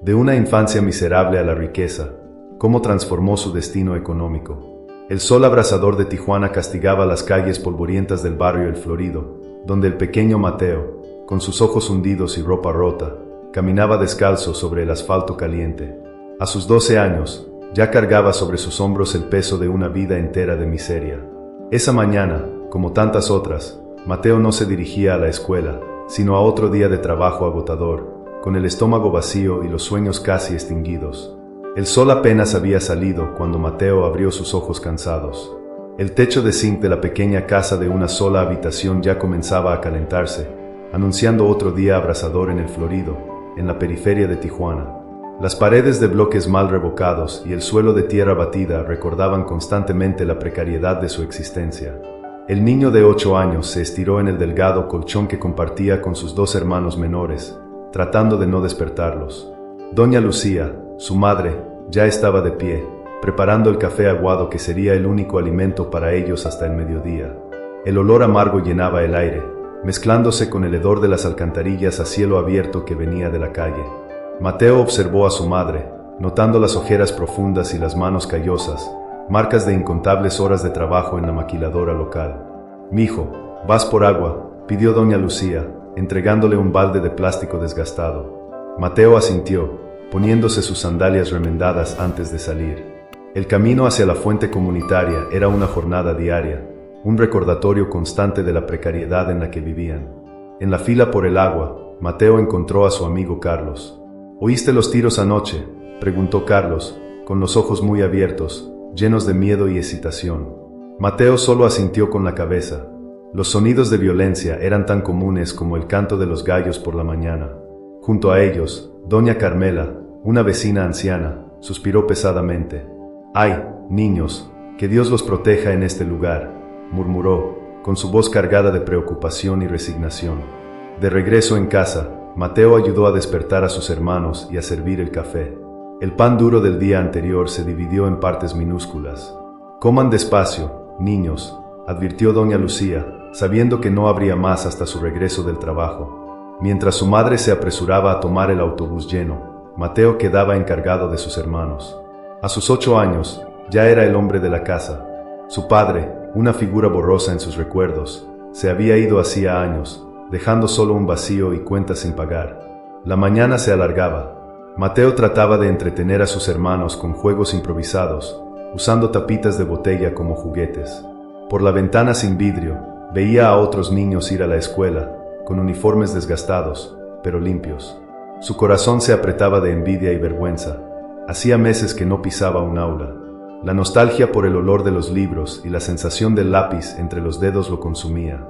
De una infancia miserable a la riqueza, cómo transformó su destino económico. El sol abrasador de Tijuana castigaba las calles polvorientas del barrio El Florido, donde el pequeño Mateo, con sus ojos hundidos y ropa rota, caminaba descalzo sobre el asfalto caliente. A sus 12 años, ya cargaba sobre sus hombros el peso de una vida entera de miseria. Esa mañana, como tantas otras, Mateo no se dirigía a la escuela, sino a otro día de trabajo agotador, con el estómago vacío y los sueños casi extinguidos. El sol apenas había salido cuando Mateo abrió sus ojos cansados. El techo de zinc de la pequeña casa de una sola habitación ya comenzaba a calentarse, anunciando otro día abrasador en El Florido, en la periferia de Tijuana. Las paredes de bloques mal revocados y el suelo de tierra batida recordaban constantemente la precariedad de su existencia. El niño de 8 años se estiró en el delgado colchón que compartía con sus 2 hermanos menores, tratando de no despertarlos. Doña Lucía, su madre, ya estaba de pie, preparando el café aguado que sería el único alimento para ellos hasta el mediodía. El olor amargo llenaba el aire, mezclándose con el hedor de las alcantarillas a cielo abierto que venía de la calle. Mateo observó a su madre, notando las ojeras profundas y las manos callosas, marcas de incontables horas de trabajo en la maquiladora local. «Mijo, ¿vas por agua?», pidió doña Lucía, entregándole un balde de plástico desgastado. Mateo asintió, poniéndose sus sandalias remendadas antes de salir. El camino hacia la fuente comunitaria era una jornada diaria, un recordatorio constante de la precariedad en la que vivían. En la fila por el agua, Mateo encontró a su amigo Carlos. «¿Oíste los tiros anoche?», preguntó Carlos, con los ojos muy abiertos, llenos de miedo y excitación. Mateo solo asintió con la cabeza. Los sonidos de violencia eran tan comunes como el canto de los gallos por la mañana. Junto a ellos, doña Carmela, una vecina anciana, suspiró pesadamente. «Ay, niños, que Dios los proteja en este lugar», murmuró, con su voz cargada de preocupación y resignación. De regreso en casa, Mateo ayudó a despertar a sus hermanos y a servir el café. El pan duro del día anterior se dividió en partes minúsculas. «Coman despacio, niños», advirtió doña Lucía, sabiendo que no habría más hasta su regreso del trabajo. Mientras su madre se apresuraba a tomar el autobús lleno, Mateo quedaba encargado de sus hermanos. A sus 8 años, ya era el hombre de la casa. Su padre, una figura borrosa en sus recuerdos, se había ido hacía años, dejando solo un vacío y cuentas sin pagar. La mañana se alargaba. Mateo trataba de entretener a sus hermanos con juegos improvisados, usando tapitas de botella como juguetes. Por la ventana sin vidrio, veía a otros niños ir a la escuela, con uniformes desgastados, pero limpios. Su corazón se apretaba de envidia y vergüenza. Hacía meses que no pisaba un aula. La nostalgia por el olor de los libros y la sensación del lápiz entre los dedos lo consumía.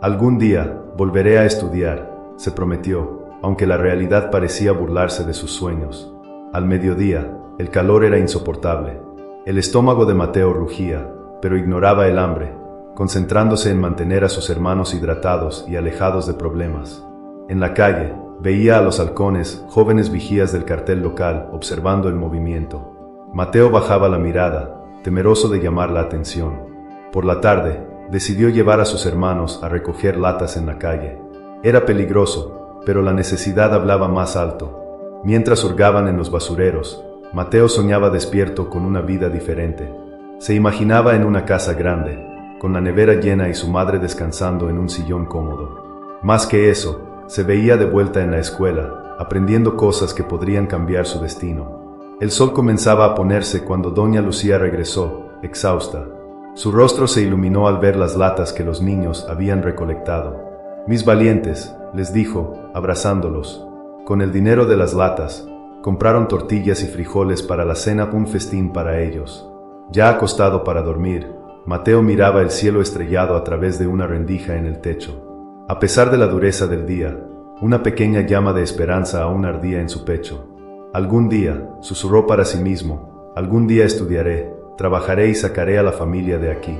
«Algún día volveré a estudiar», se prometió, aunque la realidad parecía burlarse de sus sueños. Al mediodía, el calor era insoportable. El estómago de Mateo rugía, pero ignoraba el hambre, concentrándose en mantener a sus hermanos hidratados y alejados de problemas. En la calle, veía a los halcones, jóvenes vigías del cartel local, observando el movimiento. Mateo bajaba la mirada, temeroso de llamar la atención. Por la tarde, decidió llevar a sus hermanos a recoger latas en la calle. Era peligroso, pero la necesidad hablaba más alto. Mientras hurgaban en los basureros, Mateo soñaba despierto con una vida diferente. Se imaginaba en una casa grande, con la nevera llena y su madre descansando en un sillón cómodo. Más que eso, se veía de vuelta en la escuela, aprendiendo cosas que podrían cambiar su destino. El sol comenzaba a ponerse cuando doña Lucía regresó, exhausta. Su rostro se iluminó al ver las latas que los niños habían recolectado. «Mis valientes», les dijo, abrazándolos. Con el dinero de las latas, compraron tortillas y frijoles para la cena, un festín para ellos. Ya acostado para dormir, Mateo miraba el cielo estrellado a través de una rendija en el techo. A pesar de la dureza del día, una pequeña llama de esperanza aún ardía en su pecho. «Algún día», susurró para sí mismo, «algún día estudiaré, trabajaré y sacaré a la familia de aquí».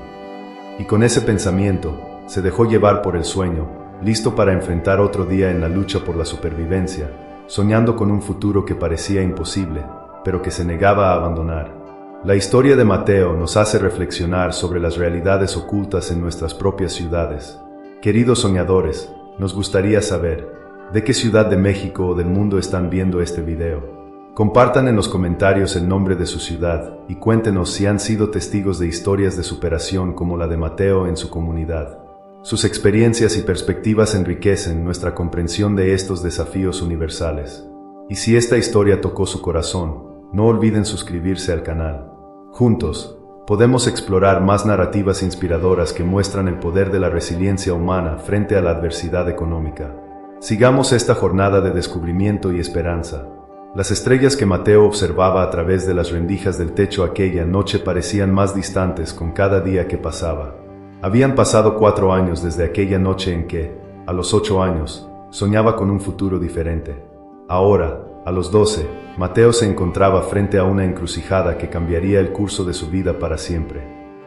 Y con ese pensamiento, se dejó llevar por el sueño, listo para enfrentar otro día en la lucha por la supervivencia, soñando con un futuro que parecía imposible, pero que se negaba a abandonar. La historia de Mateo nos hace reflexionar sobre las realidades ocultas en nuestras propias ciudades. Queridos soñadores, nos gustaría saber, ¿de qué ciudad de México o del mundo están viendo este video? Compartan en los comentarios el nombre de su ciudad y cuéntenos si han sido testigos de historias de superación como la de Mateo en su comunidad. Sus experiencias y perspectivas enriquecen nuestra comprensión de estos desafíos universales. Y si esta historia tocó su corazón, no olviden suscribirse al canal. Juntos, podemos explorar más narrativas inspiradoras que muestran el poder de la resiliencia humana frente a la adversidad económica. Sigamos esta jornada de descubrimiento y esperanza. Las estrellas que Mateo observaba a través de las rendijas del techo aquella noche parecían más distantes con cada día que pasaba. Habían pasado 4 años desde aquella noche en que, a los 8 años, soñaba con un futuro diferente. Ahora, a los 12, Mateo se encontraba frente a una encrucijada que cambiaría el curso de su vida para siempre.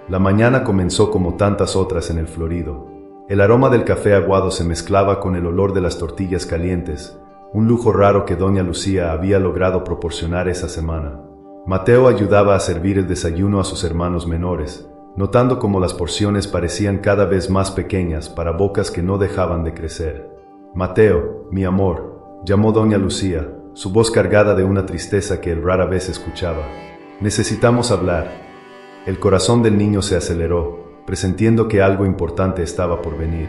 La mañana comenzó como tantas otras en el Florido. El aroma del café aguado se mezclaba con el olor de las tortillas calientes, un lujo raro que doña Lucía había logrado proporcionar esa semana. Mateo ayudaba a servir el desayuno a sus hermanos menores, notando cómo las porciones parecían cada vez más pequeñas para bocas que no dejaban de crecer. «Mateo, mi amor», llamó doña Lucía, su voz cargada de una tristeza que él rara vez escuchaba. «Necesitamos hablar». El corazón del niño se aceleró, presintiendo que algo importante estaba por venir.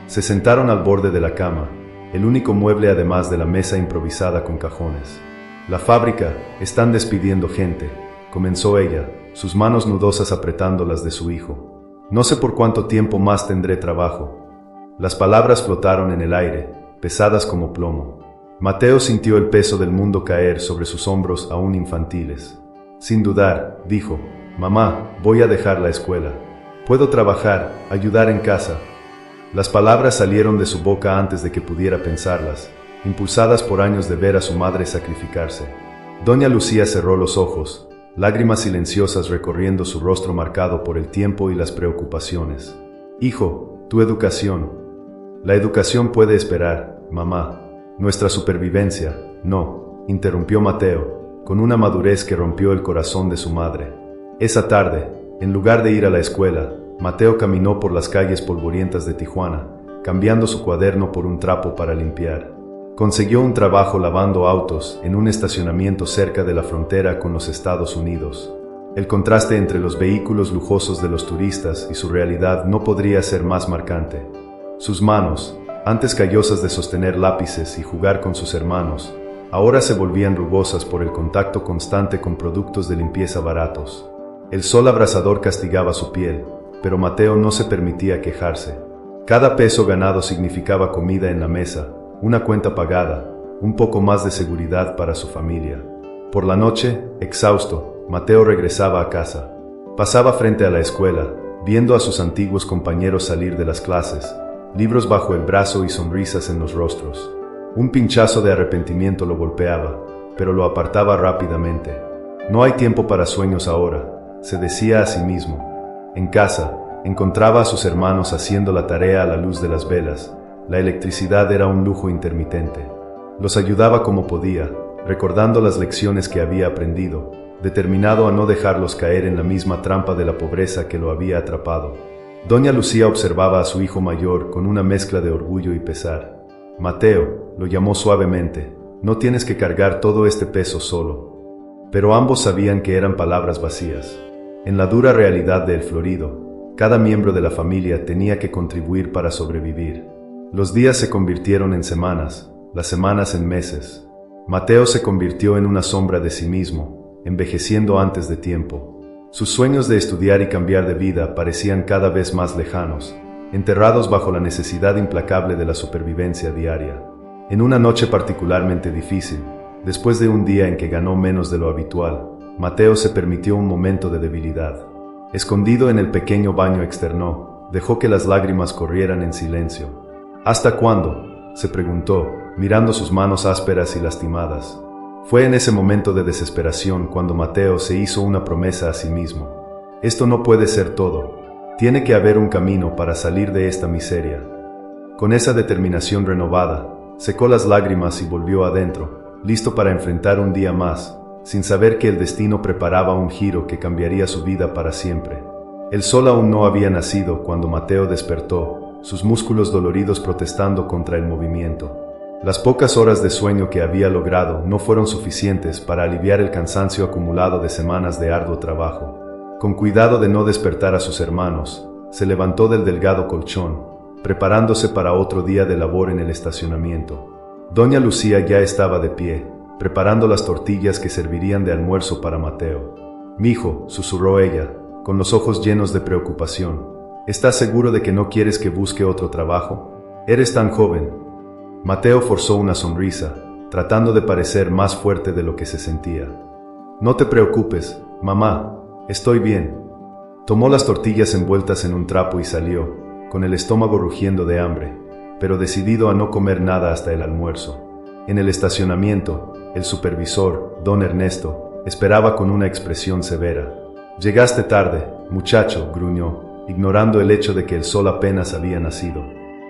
Se sentaron al borde de la cama, el único mueble además de la mesa improvisada con cajones. «La fábrica, están despidiendo gente», comenzó ella, sus manos nudosas apretando las de su hijo. «No sé por cuánto tiempo más tendré trabajo». Las palabras flotaron en el aire, pesadas como plomo. Mateo sintió el peso del mundo caer sobre sus hombros aún infantiles. Sin dudar, dijo: «Mamá, voy a dejar la escuela. Puedo trabajar, ayudar en casa». Las palabras salieron de su boca antes de que pudiera pensarlas, impulsadas por años de ver a su madre sacrificarse. Doña Lucía cerró los ojos, lágrimas silenciosas recorriendo su rostro marcado por el tiempo y las preocupaciones. «Hijo, tu educación». «La educación puede esperar, mamá. Nuestra supervivencia, no», interrumpió Mateo, con una madurez que rompió el corazón de su madre. Esa tarde, en lugar de ir a la escuela, Mateo caminó por las calles polvorientas de Tijuana, cambiando su cuaderno por un trapo para limpiar. Consiguió un trabajo lavando autos en un estacionamiento cerca de la frontera con los Estados Unidos. El contraste entre los vehículos lujosos de los turistas y su realidad no podría ser más marcante. Sus manos, antes callosas de sostener lápices y jugar con sus hermanos, ahora se volvían rugosas por el contacto constante con productos de limpieza baratos. El sol abrasador castigaba su piel, pero Mateo no se permitía quejarse. Cada peso ganado significaba comida en la mesa, una cuenta pagada, un poco más de seguridad para su familia. Por la noche, exhausto, Mateo regresaba a casa. Pasaba frente a la escuela, viendo a sus antiguos compañeros salir de las clases, libros bajo el brazo y sonrisas en los rostros. Un pinchazo de arrepentimiento lo golpeaba, pero lo apartaba rápidamente. «No hay tiempo para sueños ahora», se decía a sí mismo. En casa, encontraba a sus hermanos haciendo la tarea a la luz de las velas. La electricidad era un lujo intermitente. Los ayudaba como podía, recordando las lecciones que había aprendido, determinado a no dejarlos caer en la misma trampa de la pobreza que lo había atrapado. Doña Lucía observaba a su hijo mayor con una mezcla de orgullo y pesar. «Mateo», lo llamó suavemente, «no tienes que cargar todo este peso solo». Pero ambos sabían que eran palabras vacías. En la dura realidad de El Florido, cada miembro de la familia tenía que contribuir para sobrevivir. Los días se convirtieron en semanas, las semanas en meses. Mateo se convirtió en una sombra de sí mismo, envejeciendo antes de tiempo. Sus sueños de estudiar y cambiar de vida parecían cada vez más lejanos, enterrados bajo la necesidad implacable de la supervivencia diaria. En una noche particularmente difícil, después de un día en que ganó menos de lo habitual, Mateo se permitió un momento de debilidad. Escondido en el pequeño baño externo, dejó que las lágrimas corrieran en silencio. «¿Hasta cuándo?», se preguntó, mirando sus manos ásperas y lastimadas. Fue en ese momento de desesperación cuando Mateo se hizo una promesa a sí mismo. «Esto no puede ser todo. Tiene que haber un camino para salir de esta miseria». Con esa determinación renovada, secó las lágrimas y volvió adentro, listo para enfrentar un día más, sin saber que el destino preparaba un giro que cambiaría su vida para siempre. El sol aún no había nacido cuando Mateo despertó, sus músculos doloridos protestando contra el movimiento. Las pocas horas de sueño que había logrado no fueron suficientes para aliviar el cansancio acumulado de semanas de arduo trabajo. Con cuidado de no despertar a sus hermanos, se levantó del delgado colchón, preparándose para otro día de labor en el estacionamiento. Doña Lucía ya estaba de pie, preparando las tortillas que servirían de almuerzo para Mateo. «Mijo», susurró ella, con los ojos llenos de preocupación, «¿estás seguro de que no quieres que busque otro trabajo? Eres tan joven». Mateo forzó una sonrisa, tratando de parecer más fuerte de lo que se sentía. «No te preocupes, mamá, estoy bien». Tomó las tortillas envueltas en un trapo y salió, con el estómago rugiendo de hambre, pero decidido a no comer nada hasta el almuerzo. En el estacionamiento, el supervisor, don Ernesto, esperaba con una expresión severa. «Llegaste tarde, muchacho», gruñó, ignorando el hecho de que el sol apenas había nacido.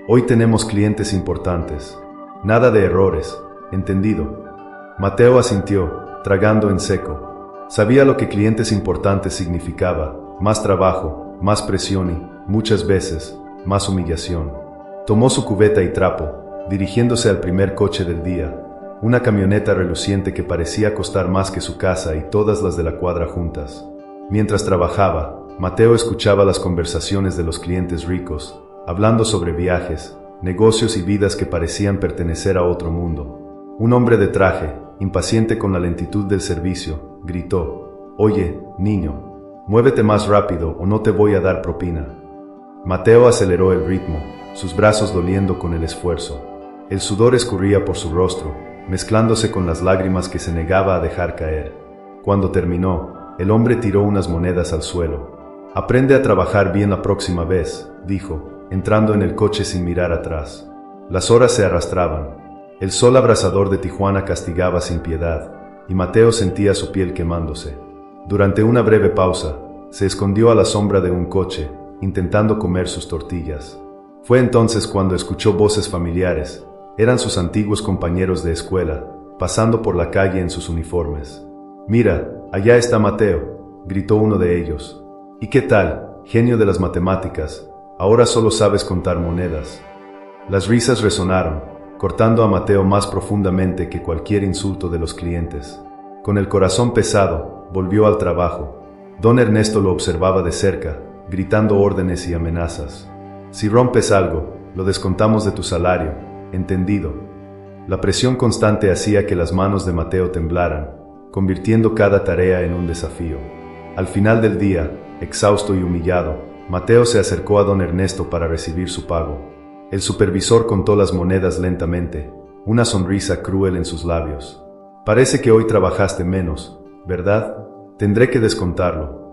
«Hoy tenemos clientes importantes. Nada de errores, ¿entendido?». Mateo asintió, tragando en seco. Sabía lo que clientes importantes significaba: más trabajo, más presión y, muchas veces, más humillación. Tomó su cubeta y trapo, dirigiéndose al primer coche del día, una camioneta reluciente que parecía costar más que su casa y todas las de la cuadra juntas. Mientras trabajaba, Mateo escuchaba las conversaciones de los clientes ricos, hablando sobre viajes, negocios y vidas que parecían pertenecer a otro mundo. Un hombre de traje, impaciente con la lentitud del servicio, gritó: «Oye, niño, muévete más rápido o no te voy a dar propina». Mateo aceleró el ritmo, sus brazos doliendo con el esfuerzo. El sudor escurría por su rostro, mezclándose con las lágrimas que se negaba a dejar caer. Cuando terminó, el hombre tiró unas monedas al suelo. «Aprende a trabajar bien la próxima vez», dijo, entrando en el coche sin mirar atrás. Las horas se arrastraban. El sol abrasador de Tijuana castigaba sin piedad, y Mateo sentía su piel quemándose. Durante una breve pausa, se escondió a la sombra de un coche, intentando comer sus tortillas. Fue entonces cuando escuchó voces familiares. Eran sus antiguos compañeros de escuela, pasando por la calle en sus uniformes. «Mira, allá está Mateo», gritó uno de ellos. «¿Y qué tal, genio de las matemáticas? Ahora solo sabes contar monedas». Las risas resonaron, cortando a Mateo más profundamente que cualquier insulto de los clientes. Con el corazón pesado, volvió al trabajo. Don Ernesto lo observaba de cerca, gritando órdenes y amenazas. «Si rompes algo, lo descontamos de tu salario, ¿entendido?». La presión constante hacía que las manos de Mateo temblaran, convirtiendo cada tarea en un desafío. Al final del día, exhausto y humillado, Mateo se acercó a don Ernesto para recibir su pago. El supervisor contó las monedas lentamente, una sonrisa cruel en sus labios. «Parece que hoy trabajaste menos, ¿verdad? Tendré que descontarlo».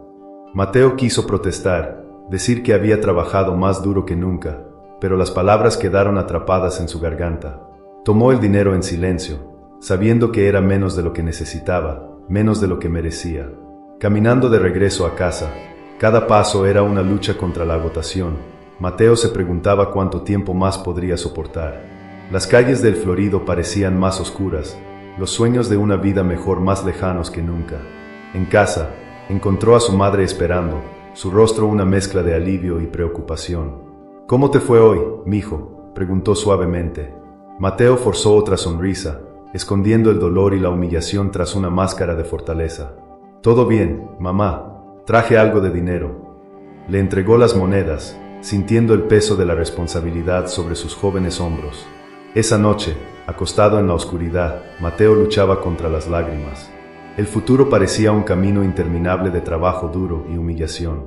Mateo quiso protestar, decir que había trabajado más duro que nunca, pero las palabras quedaron atrapadas en su garganta. Tomó el dinero en silencio, sabiendo que era menos de lo que necesitaba, menos de lo que merecía. Caminando de regreso a casa, cada paso era una lucha contra la agotación. Mateo se preguntaba cuánto tiempo más podría soportar. Las calles del Florido parecían más oscuras, los sueños de una vida mejor más lejanos que nunca. En casa, encontró a su madre esperando, su rostro una mezcla de alivio y preocupación. «¿Cómo te fue hoy, mijo?», preguntó suavemente. Mateo forzó otra sonrisa, escondiendo el dolor y la humillación tras una máscara de fortaleza. «Todo bien, mamá, traje algo de dinero». Le entregó las monedas, sintiendo el peso de la responsabilidad sobre sus jóvenes hombros. Esa noche, acostado en la oscuridad, Mateo luchaba contra las lágrimas. El futuro parecía un camino interminable de trabajo duro y humillación.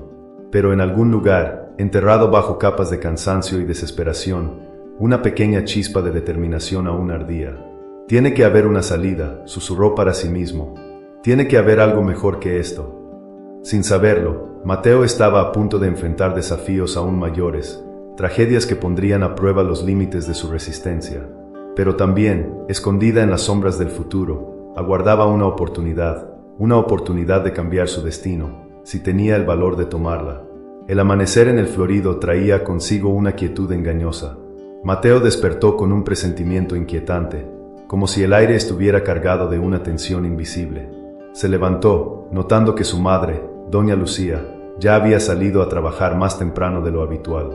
Pero en algún lugar, enterrado bajo capas de cansancio y desesperación, una pequeña chispa de determinación aún ardía. «Tiene que haber una salida», susurró para sí mismo. «Tiene que haber algo mejor que esto». Sin saberlo, Mateo estaba a punto de enfrentar desafíos aún mayores, tragedias que pondrían a prueba los límites de su resistencia. Pero también, escondida en las sombras del futuro, aguardaba una oportunidad de cambiar su destino, si tenía el valor de tomarla. El amanecer en el Florido traía consigo una quietud engañosa. Mateo despertó con un presentimiento inquietante, como si el aire estuviera cargado de una tensión invisible. Se levantó, notando que su madre, doña Lucía, ya había salido a trabajar más temprano de lo habitual.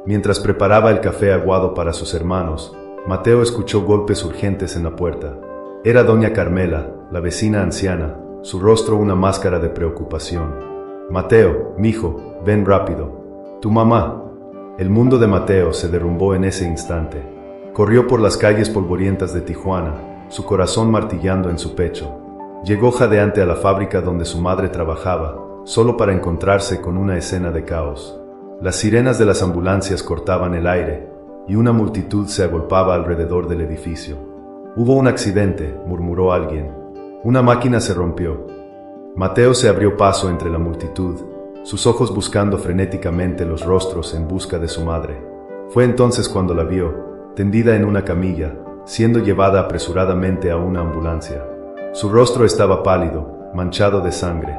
Mientras preparaba el café aguado para sus hermanos, Mateo escuchó golpes urgentes en la puerta. Era doña Carmela, la vecina anciana, su rostro una máscara de preocupación. Mateo, mijo, ven rápido. Tu mamá. El mundo de Mateo se derrumbó en ese instante. Corrió por las calles polvorientas de Tijuana, su corazón martillando en su pecho. Llegó jadeante a la fábrica donde su madre trabajaba, solo para encontrarse con una escena de caos. Las sirenas de las ambulancias cortaban el aire, y una multitud se agolpaba alrededor del edificio. Hubo un accidente, murmuró alguien. Una máquina se rompió. Mateo se abrió paso entre la multitud, sus ojos buscando frenéticamente los rostros en busca de su madre. Fue entonces cuando la vio, tendida en una camilla, siendo llevada apresuradamente a una ambulancia. Su rostro estaba pálido, manchado de sangre.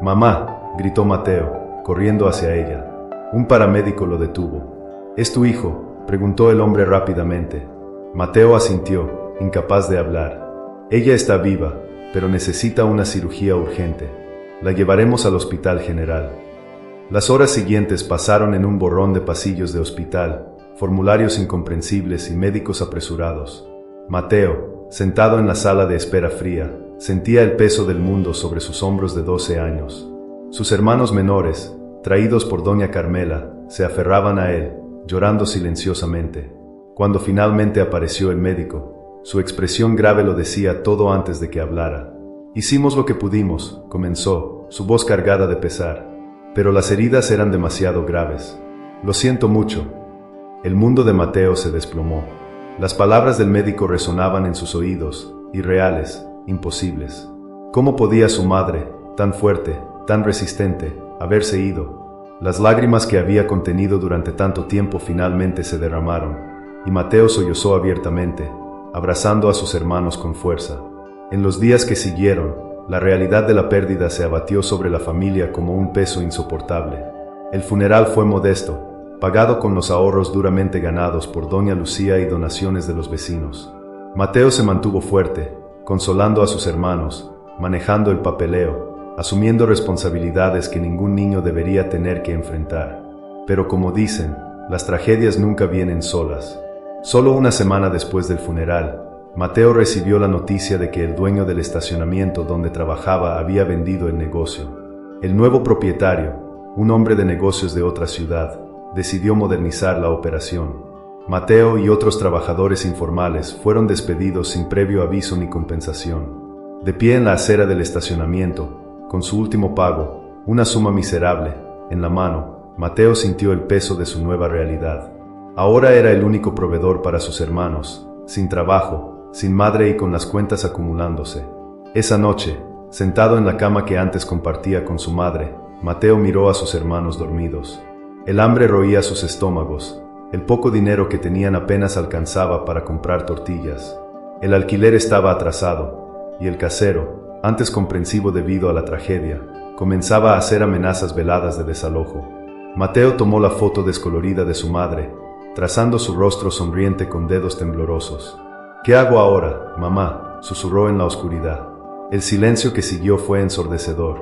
«Mamá», gritó Mateo, corriendo hacia ella. Un paramédico lo detuvo. «¿Es tu hijo?», preguntó el hombre rápidamente. Mateo asintió, incapaz de hablar. «Ella está viva, pero necesita una cirugía urgente. La llevaremos al hospital general». Las horas siguientes pasaron en un borrón de pasillos de hospital, formularios incomprensibles y médicos apresurados. Mateo, sentado en la sala de espera fría, sentía el peso del mundo sobre sus hombros de 12 años. Sus hermanos menores, traídos por doña Carmela, se aferraban a él, llorando silenciosamente. Cuando finalmente apareció el médico, su expresión grave lo decía todo antes de que hablara. «Hicimos lo que pudimos», comenzó, su voz cargada de pesar. «Pero las heridas eran demasiado graves. Lo siento mucho». El mundo de Mateo se desplomó. Las palabras del médico resonaban en sus oídos, irreales, imposibles. ¿Cómo podía su madre, tan fuerte, tan resistente, haberse ido? Las lágrimas que había contenido durante tanto tiempo finalmente se derramaron, y Mateo sollozó abiertamente, abrazando a sus hermanos con fuerza. En los días que siguieron, la realidad de la pérdida se abatió sobre la familia como un peso insoportable. El funeral fue modesto, pagado con los ahorros duramente ganados por doña Lucía y donaciones de los vecinos. Mateo se mantuvo fuerte, consolando a sus hermanos, manejando el papeleo, asumiendo responsabilidades que ningún niño debería tener que enfrentar. Pero como dicen, las tragedias nunca vienen solas. Solo una semana después del funeral, Mateo recibió la noticia de que el dueño del estacionamiento donde trabajaba había vendido el negocio. El nuevo propietario, un hombre de negocios de otra ciudad, decidió modernizar la operación. Mateo y otros trabajadores informales fueron despedidos sin previo aviso ni compensación. De pie en la acera del estacionamiento, con su último pago, una suma miserable, en la mano, Mateo sintió el peso de su nueva realidad. Ahora era el único proveedor para sus hermanos, sin trabajo, sin madre y con las cuentas acumulándose. Esa noche, sentado en la cama que antes compartía con su madre, Mateo miró a sus hermanos dormidos. El hambre roía sus estómagos. El poco dinero que tenían apenas alcanzaba para comprar tortillas. El alquiler estaba atrasado, y el casero, antes comprensivo debido a la tragedia, comenzaba a hacer amenazas veladas de desalojo. Mateo tomó la foto descolorida de su madre, trazando su rostro sonriente con dedos temblorosos. «¿Qué hago ahora, mamá?», susurró en la oscuridad. El silencio que siguió fue ensordecedor.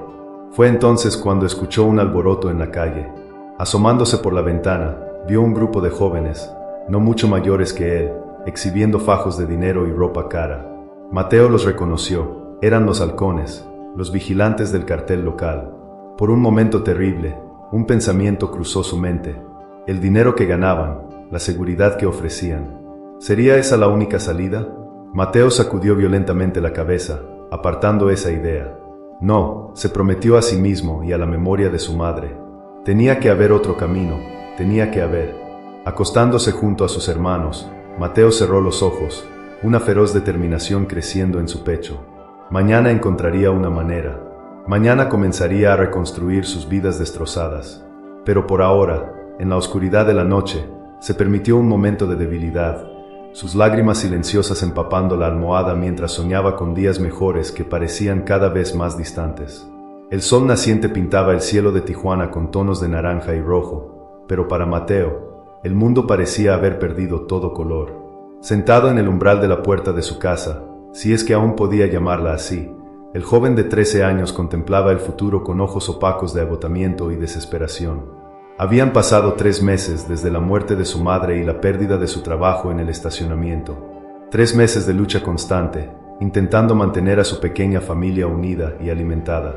Fue entonces cuando escuchó un alboroto en la calle. Asomándose por la ventana, vio un grupo de jóvenes, no mucho mayores que él, exhibiendo fajos de dinero y ropa cara. Mateo los reconoció. Eran los halcones, los vigilantes del cartel local. Por un momento terrible, un pensamiento cruzó su mente. El dinero que ganaban, la seguridad que ofrecían. ¿Sería esa la única salida? Mateo sacudió violentamente la cabeza, apartando esa idea. No, se prometió a sí mismo y a la memoria de su madre. Tenía que haber otro camino, tenía que haber. Acostándose junto a sus hermanos, Mateo cerró los ojos, una feroz determinación creciendo en su pecho. Mañana encontraría una manera. Mañana comenzaría a reconstruir sus vidas destrozadas. Pero por ahora, en la oscuridad de la noche, se permitió un momento de debilidad, sus lágrimas silenciosas empapando la almohada mientras soñaba con días mejores que parecían cada vez más distantes. El sol naciente pintaba el cielo de Tijuana con tonos de naranja y rojo, pero para Mateo, el mundo parecía haber perdido todo color. Sentado en el umbral de la puerta de su casa, si es que aún podía llamarla así, el joven de 13 años contemplaba el futuro con ojos opacos de agotamiento y desesperación. Habían pasado 3 meses desde la muerte de su madre y la pérdida de su trabajo en el estacionamiento. 3 meses de lucha constante, intentando mantener a su pequeña familia unida y alimentada.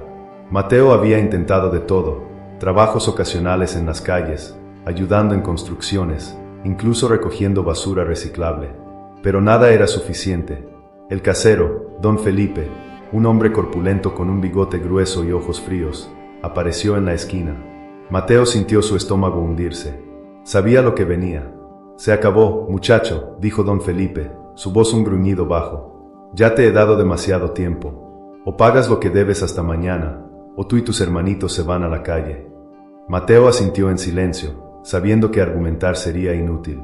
Mateo había intentado de todo: trabajos ocasionales en las calles, ayudando en construcciones, incluso recogiendo basura reciclable. Pero nada era suficiente. El casero, don Felipe, un hombre corpulento con un bigote grueso y ojos fríos, apareció en la esquina. Mateo sintió su estómago hundirse. Sabía lo que venía. «Se acabó, muchacho», dijo don Felipe, su voz un gruñido bajo. «Ya te he dado demasiado tiempo. O pagas lo que debes hasta mañana, o tú y tus hermanitos se van a la calle». Mateo asintió en silencio, sabiendo que argumentar sería inútil.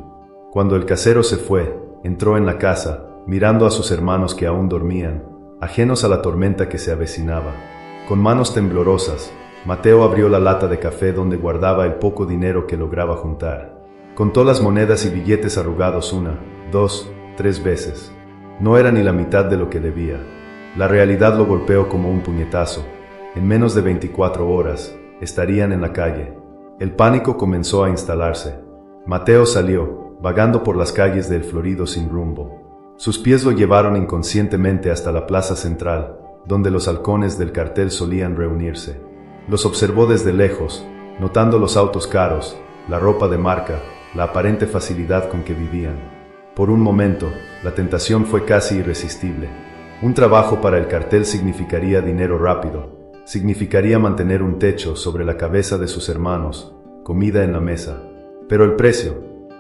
Cuando el casero se fue, entró en la casa, mirando a sus hermanos que aún dormían, ajenos a la tormenta que se avecinaba. Con manos temblorosas, Mateo abrió la lata de café donde guardaba el poco dinero que lograba juntar. Contó las monedas y billetes arrugados 1, 2, 3 veces. No era ni la mitad de lo que debía. La realidad lo golpeó como un puñetazo. En menos de 24 horas, estarían en la calle. El pánico comenzó a instalarse. Mateo salió, vagando por las calles del Florido sin rumbo. Sus pies lo llevaron inconscientemente hasta la plaza central, donde los halcones del cartel solían reunirse. Los observó desde lejos, notando los autos caros, la ropa de marca, la aparente facilidad con que vivían. Por un momento, la tentación fue casi irresistible. Un trabajo para el cartel significaría dinero rápido, significaría mantener un techo sobre la cabeza de sus hermanos, comida en la mesa. Pero el precio.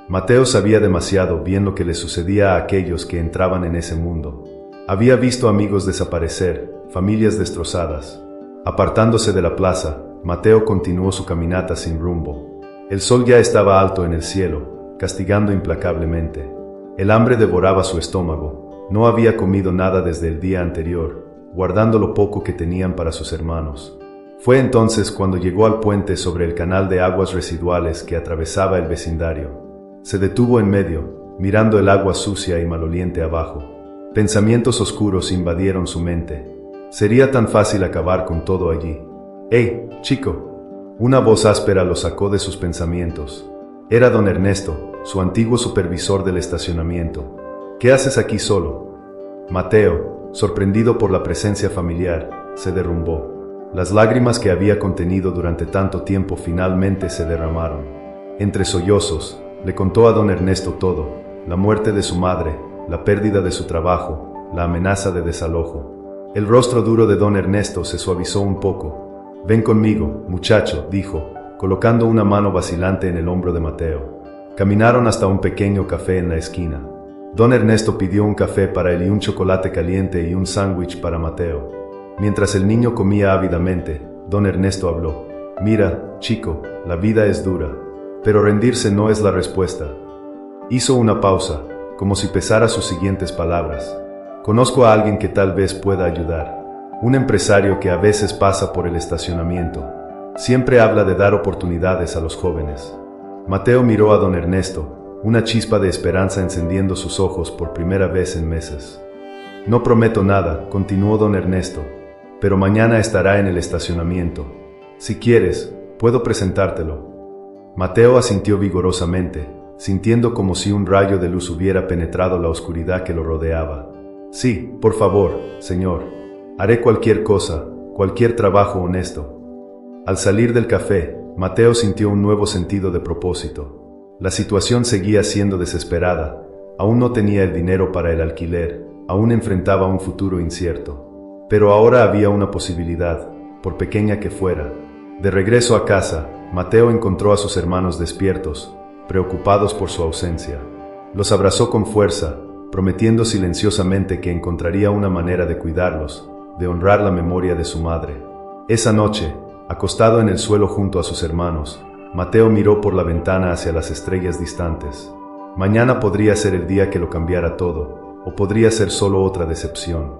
Mateo sabía demasiado bien lo que le sucedía a aquellos que entraban en ese mundo. Había visto amigos desaparecer, familias destrozadas. Apartándose de la plaza, Mateo continuó su caminata sin rumbo. El sol ya estaba alto en el cielo, castigando implacablemente. El hambre devoraba su estómago. No había comido nada desde el día anterior, guardando lo poco que tenían para sus hermanos. Fue entonces cuando llegó al puente sobre el canal de aguas residuales que atravesaba el vecindario. Se detuvo en medio, mirando el agua sucia y maloliente abajo. Pensamientos oscuros invadieron su mente. Sería tan fácil acabar con todo allí. «¡Hey, chico!». Una voz áspera lo sacó de sus pensamientos. Era don Ernesto, su antiguo supervisor del estacionamiento. «¿Qué haces aquí solo?». Mateo, sorprendido por la presencia familiar, se derrumbó. Las lágrimas que había contenido durante tanto tiempo finalmente se derramaron. Entre sollozos, le contó a don Ernesto todo: la muerte de su madre, la pérdida de su trabajo, la amenaza de desalojo. El rostro duro de don Ernesto se suavizó un poco. «Ven conmigo, muchacho», dijo, colocando una mano vacilante en el hombro de Mateo. Caminaron hasta un pequeño café en la esquina. Don Ernesto pidió un café para él y un chocolate caliente y un sándwich para Mateo. Mientras el niño comía ávidamente, don Ernesto habló. «Mira, chico, la vida es dura, pero rendirse no es la respuesta». Hizo una pausa, como si pesara sus siguientes palabras. «Conozco a alguien que tal vez pueda ayudar. Un empresario que a veces pasa por el estacionamiento. Siempre habla de dar oportunidades a los jóvenes». Mateo miró a don Ernesto, una chispa de esperanza encendiendo sus ojos por primera vez en meses. «No prometo nada», continuó don Ernesto, «pero mañana estará en el estacionamiento. Si quieres, puedo presentártelo». Mateo asintió vigorosamente, sintiendo como si un rayo de luz hubiera penetrado la oscuridad que lo rodeaba. «Sí, por favor, señor. Haré cualquier cosa, cualquier trabajo honesto». Al salir del café, Mateo sintió un nuevo sentido de propósito. La situación seguía siendo desesperada. Aún no tenía el dinero para el alquiler, aún enfrentaba un futuro incierto. Pero ahora había una posibilidad, por pequeña que fuera. De regreso a casa, Mateo encontró a sus hermanos despiertos, preocupados por su ausencia. Los abrazó con fuerza, prometiendo silenciosamente que encontraría una manera de cuidarlos, de honrar la memoria de su madre. Esa noche, acostado en el suelo junto a sus hermanos, Mateo miró por la ventana hacia las estrellas distantes. Mañana podría ser el día que lo cambiara todo, o podría ser solo otra decepción.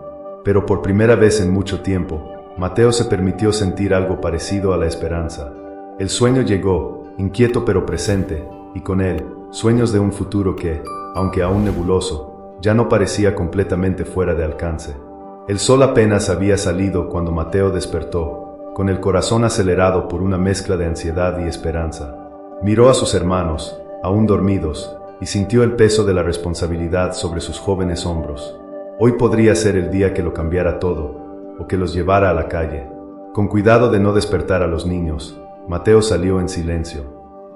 Pero por primera vez en mucho tiempo, Mateo se permitió sentir algo parecido a la esperanza. El sueño llegó, inquieto pero presente, y con él, sueños de un futuro que, aunque aún nebuloso, ya no parecía completamente fuera de alcance. El sol apenas había salido cuando Mateo despertó, con el corazón acelerado por una mezcla de ansiedad y esperanza. Miró a sus hermanos, aún dormidos, y sintió el peso de la responsabilidad sobre sus jóvenes hombros. Hoy podría ser el día que lo cambiara todo, o que los llevara a la calle. Con cuidado de no despertar a los niños, Mateo salió en silencio.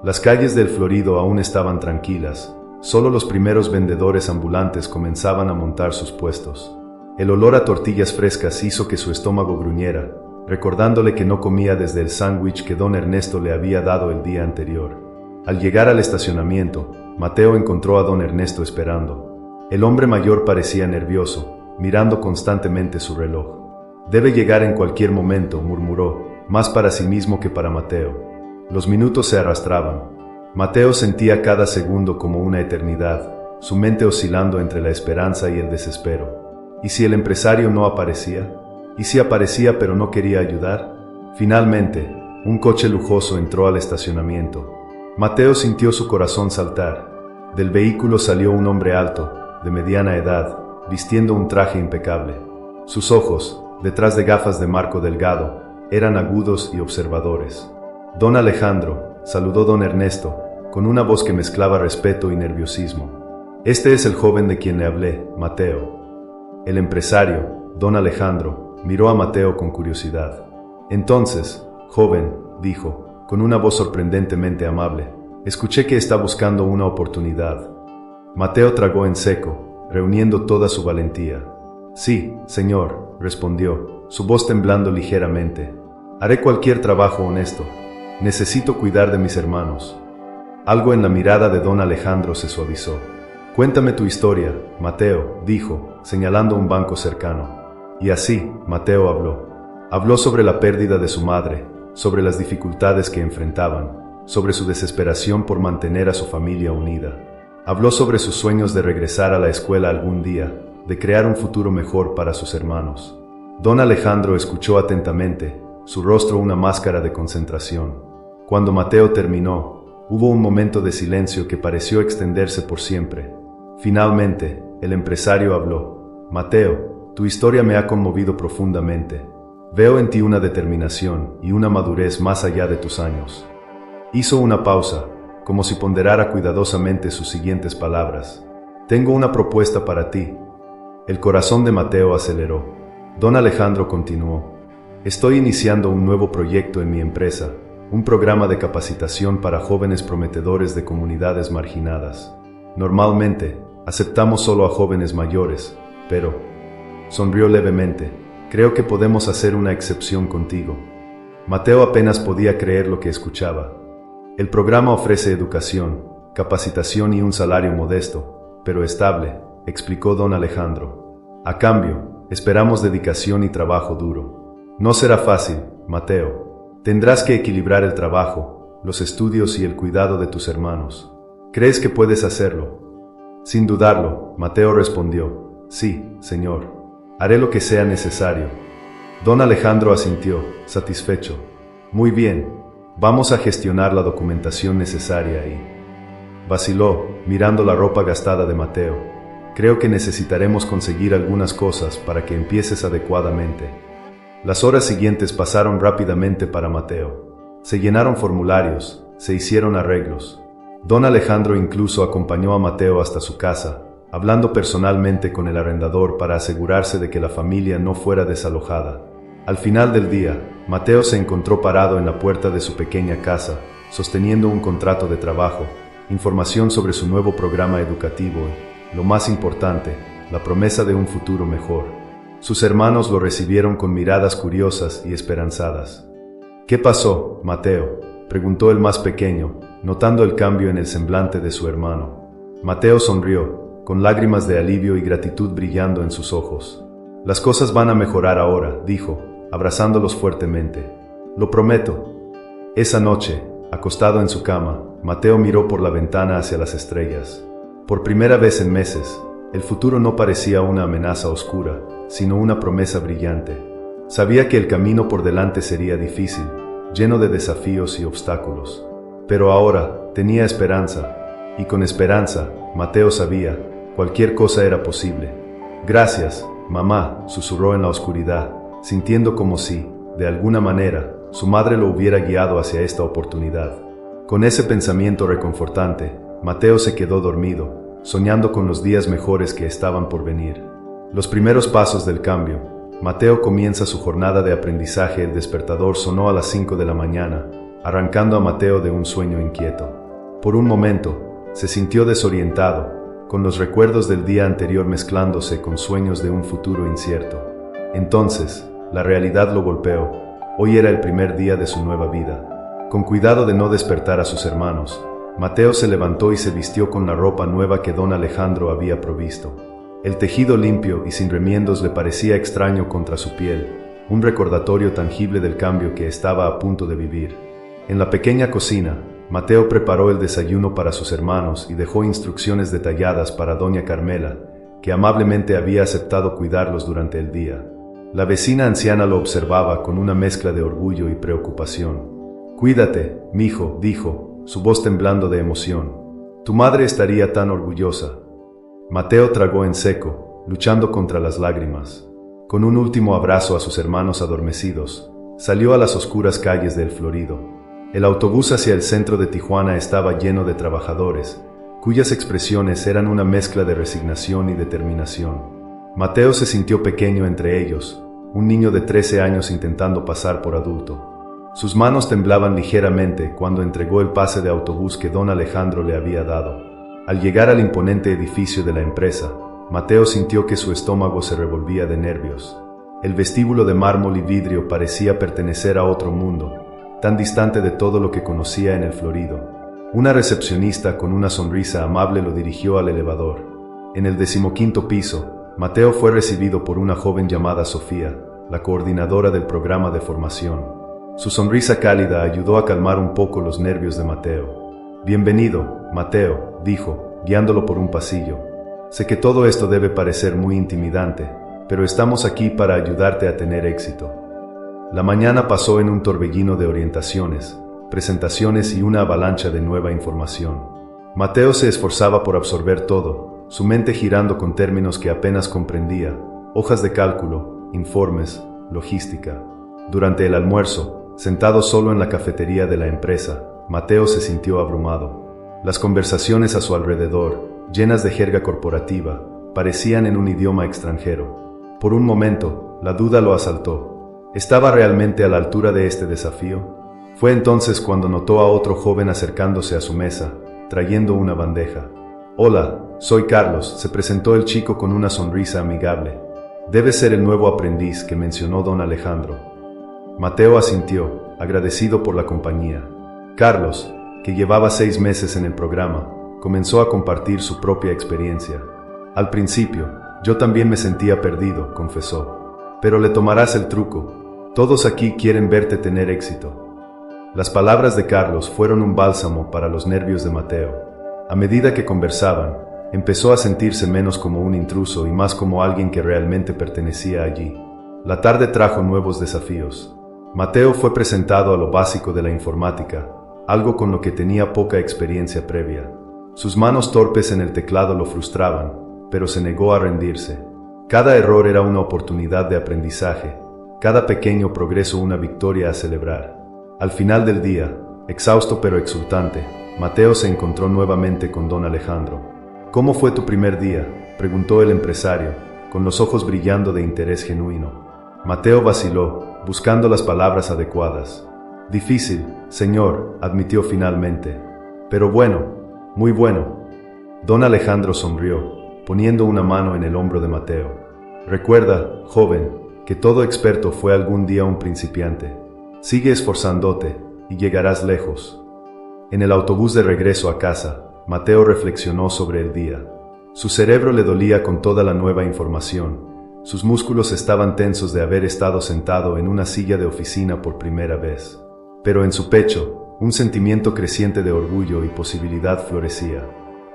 Las calles del Florido aún estaban tranquilas, solo los primeros vendedores ambulantes comenzaban a montar sus puestos. El olor a tortillas frescas hizo que su estómago gruñera, recordándole que no comía desde el sándwich que don Ernesto le había dado el día anterior. Al llegar al estacionamiento, Mateo encontró a don Ernesto esperando. El hombre mayor parecía nervioso, mirando constantemente su reloj. «Debe llegar en cualquier momento», murmuró, más para sí mismo que para Mateo. Los minutos se arrastraban. Mateo sentía cada segundo como una eternidad, su mente oscilando entre la esperanza y el desespero. ¿Y si el empresario no aparecía? ¿Y si aparecía pero no quería ayudar? Finalmente, un coche lujoso entró al estacionamiento. Mateo sintió su corazón saltar. Del vehículo salió un hombre alto, de mediana edad, vistiendo un traje impecable. Sus ojos, detrás de gafas de marco delgado, eran agudos y observadores. «Don Alejandro», saludó don Ernesto, con una voz que mezclaba respeto y nerviosismo. «Este es el joven de quien le hablé, Mateo». El empresario, don Alejandro, miró a Mateo con curiosidad. «Entonces, joven», dijo, con una voz sorprendentemente amable, «escuché que está buscando una oportunidad». Mateo tragó en seco, reuniendo toda su valentía. «Sí, señor», respondió, su voz temblando ligeramente. «Haré cualquier trabajo honesto. Necesito cuidar de mis hermanos». Algo en la mirada de don Alejandro se suavizó. «Cuéntame tu historia, Mateo», dijo, señalando un banco cercano. Y así, Mateo habló. Habló sobre la pérdida de su madre, sobre las dificultades que enfrentaban, sobre su desesperación por mantener a su familia unida. Habló sobre sus sueños de regresar a la escuela algún día, de crear un futuro mejor para sus hermanos. Don Alejandro escuchó atentamente, su rostro una máscara de concentración. Cuando Mateo terminó, hubo un momento de silencio que pareció extenderse por siempre. Finalmente, el empresario habló. «Mateo, tu historia me ha conmovido profundamente. Veo en ti una determinación y una madurez más allá de tus años». Hizo una pausa, como si ponderara cuidadosamente sus siguientes palabras. «Tengo una propuesta para ti». El corazón de Mateo aceleró. Don Alejandro continuó. «Estoy iniciando un nuevo proyecto en mi empresa, un programa de capacitación para jóvenes prometedores de comunidades marginadas. Normalmente, aceptamos solo a jóvenes mayores, pero...» Sonrió levemente. «Creo que podemos hacer una excepción contigo». Mateo apenas podía creer lo que escuchaba. El programa ofrece educación, capacitación y un salario modesto, pero estable, explicó don Alejandro. A cambio, esperamos dedicación y trabajo duro. No será fácil, Mateo. Tendrás que equilibrar el trabajo, los estudios y el cuidado de tus hermanos. ¿Crees que puedes hacerlo? Sin dudarlo, Mateo respondió. Sí, señor. Haré lo que sea necesario. Don Alejandro asintió, satisfecho. Muy bien. Vamos a gestionar la documentación necesaria y... Vaciló, mirando la ropa gastada de Mateo. Creo que necesitaremos conseguir algunas cosas para que empieces adecuadamente. Las horas siguientes pasaron rápidamente para Mateo. Se llenaron formularios, se hicieron arreglos. Don Alejandro incluso acompañó a Mateo hasta su casa, hablando personalmente con el arrendador para asegurarse de que la familia no fuera desalojada. Al final del día, Mateo se encontró parado en la puerta de su pequeña casa, sosteniendo un contrato de trabajo, información sobre su nuevo programa educativo y, lo más importante, la promesa de un futuro mejor. Sus hermanos lo recibieron con miradas curiosas y esperanzadas. «¿Qué pasó, Mateo?», preguntó el más pequeño, notando el cambio en el semblante de su hermano. Mateo sonrió, con lágrimas de alivio y gratitud brillando en sus ojos. «Las cosas van a mejorar ahora», dijo, abrazándolos fuertemente. «Lo prometo». Esa noche, acostado en su cama, Mateo miró por la ventana hacia las estrellas. Por primera vez en meses, el futuro no parecía una amenaza oscura, sino una promesa brillante. Sabía que el camino por delante sería difícil, lleno de desafíos y obstáculos. Pero ahora tenía esperanza, y con esperanza, Mateo sabía, cualquier cosa era posible. «Gracias, mamá», susurró en la oscuridad, sintiendo como si, de alguna manera, su madre lo hubiera guiado hacia esta oportunidad. Con ese pensamiento reconfortante, Mateo se quedó dormido, soñando con los días mejores que estaban por venir. Los primeros pasos del cambio. Mateo comienza su jornada de aprendizaje. El despertador sonó a las 5 de la mañana, arrancando a Mateo de un sueño inquieto. Por un momento, se sintió desorientado, con los recuerdos del día anterior mezclándose con sueños de un futuro incierto. Entonces, la realidad lo golpeó. Hoy era el primer día de su nueva vida. Con cuidado de no despertar a sus hermanos, Mateo se levantó y se vistió con la ropa nueva que don Alejandro había provisto. El tejido limpio y sin remiendos le parecía extraño contra su piel, un recordatorio tangible del cambio que estaba a punto de vivir. En la pequeña cocina, Mateo preparó el desayuno para sus hermanos y dejó instrucciones detalladas para doña Carmela, que amablemente había aceptado cuidarlos durante el día. La vecina anciana lo observaba con una mezcla de orgullo y preocupación. «Cuídate, mijo», dijo, su voz temblando de emoción. «Tu madre estaría tan orgullosa». Mateo tragó en seco, luchando contra las lágrimas. Con un último abrazo a sus hermanos adormecidos, salió a las oscuras calles de El Florido. El autobús hacia el centro de Tijuana estaba lleno de trabajadores, cuyas expresiones eran una mezcla de resignación y determinación. Mateo se sintió pequeño entre ellos, un niño de 13 años intentando pasar por adulto. Sus manos temblaban ligeramente cuando entregó el pase de autobús que don Alejandro le había dado. Al llegar al imponente edificio de la empresa, Mateo sintió que su estómago se revolvía de nervios. El vestíbulo de mármol y vidrio parecía pertenecer a otro mundo, tan distante de todo lo que conocía en El Florido. Una recepcionista con una sonrisa amable lo dirigió al elevador. En el 15º piso, Mateo fue recibido por una joven llamada Sofía, la coordinadora del programa de formación. Su sonrisa cálida ayudó a calmar un poco los nervios de Mateo. «Bienvenido, Mateo», dijo, guiándolo por un pasillo. «Sé que todo esto debe parecer muy intimidante, pero estamos aquí para ayudarte a tener éxito». La mañana pasó en un torbellino de orientaciones, presentaciones y una avalancha de nueva información. Mateo se esforzaba por absorber todo, su mente girando con términos que apenas comprendía, hojas de cálculo, informes, logística. Durante el almuerzo, sentado solo en la cafetería de la empresa, Mateo se sintió abrumado. Las conversaciones a su alrededor, llenas de jerga corporativa, parecían en un idioma extranjero. Por un momento, la duda lo asaltó. ¿Estaba realmente a la altura de este desafío? Fue entonces cuando notó a otro joven acercándose a su mesa, trayendo una bandeja. «Hola, soy Carlos», se presentó el chico con una sonrisa amigable. «Debe ser el nuevo aprendiz que mencionó don Alejandro». Mateo asintió, agradecido por la compañía. Carlos, que llevaba 6 meses en el programa, comenzó a compartir su propia experiencia. «Al principio, yo también me sentía perdido», confesó. «Pero le tomarás el truco. Todos aquí quieren verte tener éxito». Las palabras de Carlos fueron un bálsamo para los nervios de Mateo. A medida que conversaban, empezó a sentirse menos como un intruso y más como alguien que realmente pertenecía allí. La tarde trajo nuevos desafíos. Mateo fue presentado a lo básico de la informática, algo con lo que tenía poca experiencia previa. Sus manos torpes en el teclado lo frustraban, pero se negó a rendirse. Cada error era una oportunidad de aprendizaje, cada pequeño progreso una victoria a celebrar. Al final del día, exhausto pero exultante, Mateo se encontró nuevamente con don Alejandro. «¿Cómo fue tu primer día?», preguntó el empresario, con los ojos brillando de interés genuino. Mateo vaciló, buscando las palabras adecuadas. «Difícil, señor», admitió finalmente. «Pero bueno, muy bueno». Don Alejandro sonrió, poniendo una mano en el hombro de Mateo. «Recuerda, joven, que todo experto fue algún día un principiante. Sigue esforzándote, y llegarás lejos». En el autobús de regreso a casa, Mateo reflexionó sobre el día. Su cerebro le dolía con toda la nueva información. Sus músculos estaban tensos de haber estado sentado en una silla de oficina por primera vez. Pero en su pecho, un sentimiento creciente de orgullo y posibilidad florecía.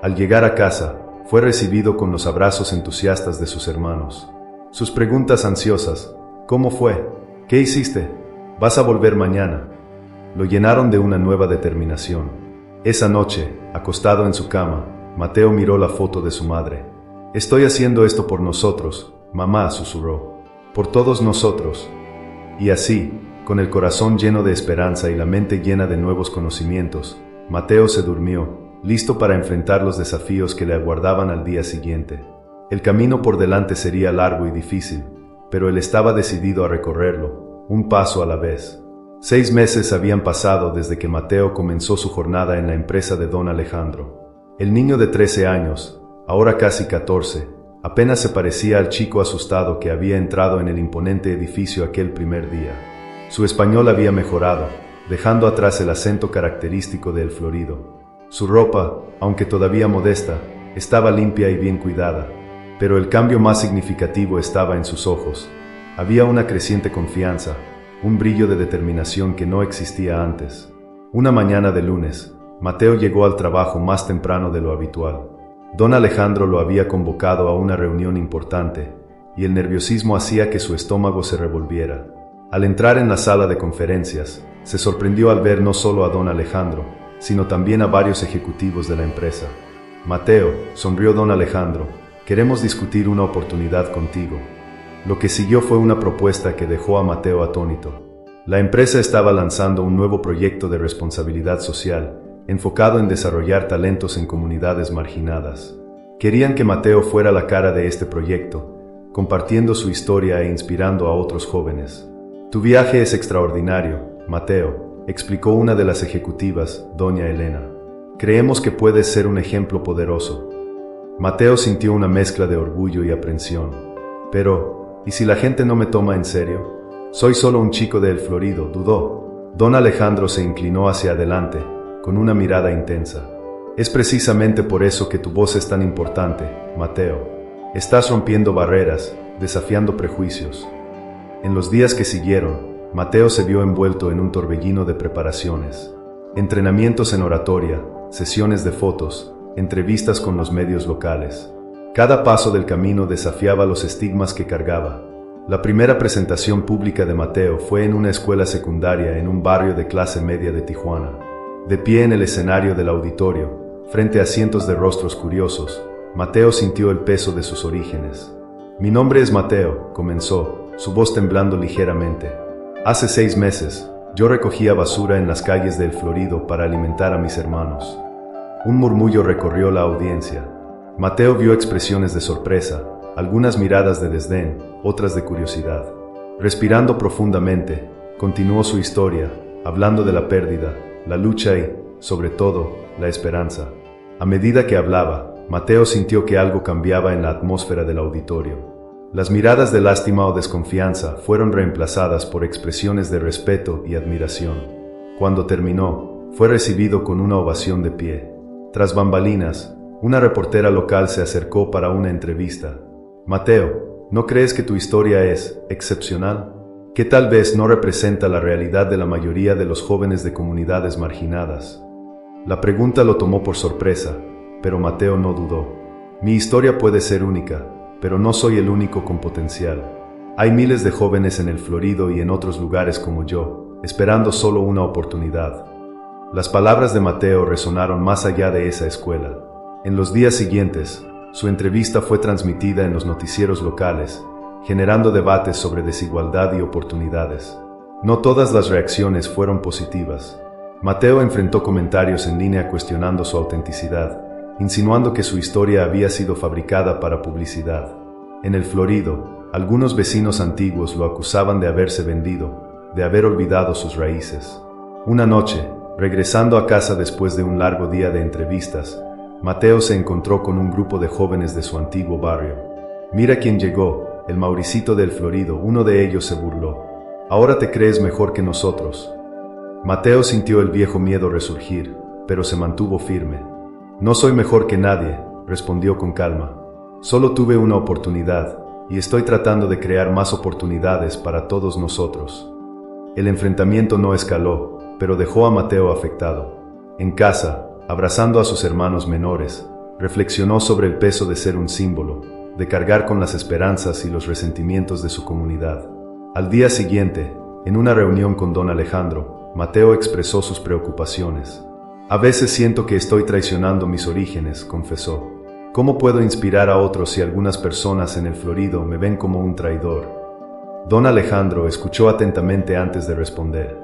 Al llegar a casa, fue recibido con los abrazos entusiastas de sus hermanos. Sus preguntas ansiosas: «¿Cómo fue? ¿Qué hiciste? ¿Vas a volver mañana?», lo llenaron de una nueva determinación. Esa noche, acostado en su cama, Mateo miró la foto de su madre. «Estoy haciendo esto por nosotros», mamá susurró. «Por todos nosotros». Y así, con el corazón lleno de esperanza y la mente llena de nuevos conocimientos, Mateo se durmió, listo para enfrentar los desafíos que le aguardaban al día siguiente. El camino por delante sería largo y difícil, pero él estaba decidido a recorrerlo, un paso a la vez. 6 meses habían pasado desde que Mateo comenzó su jornada en la empresa de don Alejandro. El niño de 13 años, ahora casi 14, apenas se parecía al chico asustado que había entrado en el imponente edificio aquel primer día. Su español había mejorado, dejando atrás el acento característico de El Florido. Su ropa, aunque todavía modesta, estaba limpia y bien cuidada, pero el cambio más significativo estaba en sus ojos. Había una creciente confianza, un brillo de determinación que no existía antes. Una mañana de lunes, Mateo llegó al trabajo más temprano de lo habitual. Don Alejandro lo había convocado a una reunión importante, y el nerviosismo hacía que su estómago se revolviera. Al entrar en la sala de conferencias, se sorprendió al ver no solo a don Alejandro, sino también a varios ejecutivos de la empresa. Mateo, sonrió don Alejandro, queremos discutir una oportunidad contigo. Lo que siguió fue una propuesta que dejó a Mateo atónito. La empresa estaba lanzando un nuevo proyecto de responsabilidad social, enfocado en desarrollar talentos en comunidades marginadas. Querían que Mateo fuera la cara de este proyecto, compartiendo su historia e inspirando a otros jóvenes. Tu viaje es extraordinario, Mateo, explicó una de las ejecutivas, doña Elena. Creemos que puedes ser un ejemplo poderoso. Mateo sintió una mezcla de orgullo y aprensión. Pero, ¿y si la gente no me toma en serio? Soy solo un chico de El Florido, dudó. Don Alejandro se inclinó hacia adelante, con una mirada intensa. Es precisamente por eso que tu voz es tan importante, Mateo. Estás rompiendo barreras, desafiando prejuicios. En los días que siguieron, Mateo se vio envuelto en un torbellino de preparaciones. Entrenamientos en oratoria, sesiones de fotos, entrevistas con los medios locales. Cada paso del camino desafiaba los estigmas que cargaba. La primera presentación pública de Mateo fue en una escuela secundaria en un barrio de clase media de Tijuana. De pie en el escenario del auditorio, frente a cientos de rostros curiosos, Mateo sintió el peso de sus orígenes. Mi nombre es Mateo, comenzó, su voz temblando ligeramente. Hace 6 meses, yo recogía basura en las calles de El Florido para alimentar a mis hermanos. Un murmullo recorrió la audiencia. Mateo vio expresiones de sorpresa, algunas miradas de desdén, otras de curiosidad. Respirando profundamente, continuó su historia, hablando de la pérdida, la lucha y, sobre todo, la esperanza. A medida que hablaba, Mateo sintió que algo cambiaba en la atmósfera del auditorio. Las miradas de lástima o desconfianza fueron reemplazadas por expresiones de respeto y admiración. Cuando terminó, fue recibido con una ovación de pie. Tras bambalinas, una reportera local se acercó para una entrevista. Mateo, ¿no crees que tu historia es excepcional? ¿Que tal vez no representa la realidad de la mayoría de los jóvenes de comunidades marginadas? La pregunta lo tomó por sorpresa, pero Mateo no dudó. Mi historia puede ser única, pero no soy el único con potencial. Hay miles de jóvenes en El Florido y en otros lugares como yo, esperando solo una oportunidad. Las palabras de Mateo resonaron más allá de esa escuela. En los días siguientes, su entrevista fue transmitida en los noticieros locales, generando debates sobre desigualdad y oportunidades. No todas las reacciones fueron positivas. Mateo enfrentó comentarios en línea cuestionando su autenticidad, insinuando que su historia había sido fabricada para publicidad. En El Florido, algunos vecinos antiguos lo acusaban de haberse vendido, de haber olvidado sus raíces. Una noche, regresando a casa después de un largo día de entrevistas, Mateo se encontró con un grupo de jóvenes de su antiguo barrio. Mira quién llegó, el Mauricito del Florido, uno de ellos se burló. Ahora te crees mejor que nosotros. Mateo sintió el viejo miedo resurgir, pero se mantuvo firme. No soy mejor que nadie, respondió con calma. Solo tuve una oportunidad, y estoy tratando de crear más oportunidades para todos nosotros. El enfrentamiento no escaló, pero dejó a Mateo afectado. En casa, abrazando a sus hermanos menores, reflexionó sobre el peso de ser un símbolo, de cargar con las esperanzas y los resentimientos de su comunidad. Al día siguiente, en una reunión con don Alejandro, Mateo expresó sus preocupaciones. A veces siento que estoy traicionando mis orígenes, confesó. ¿Cómo puedo inspirar a otros si algunas personas en El Florido me ven como un traidor? Don Alejandro escuchó atentamente antes de responder.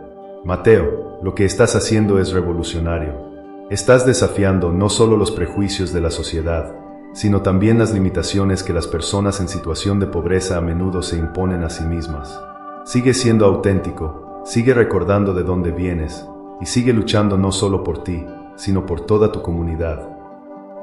Mateo, lo que estás haciendo es revolucionario. Estás desafiando no solo los prejuicios de la sociedad, sino también las limitaciones que las personas en situación de pobreza a menudo se imponen a sí mismas. Sigue siendo auténtico, sigue recordando de dónde vienes, y sigue luchando no solo por ti, sino por toda tu comunidad.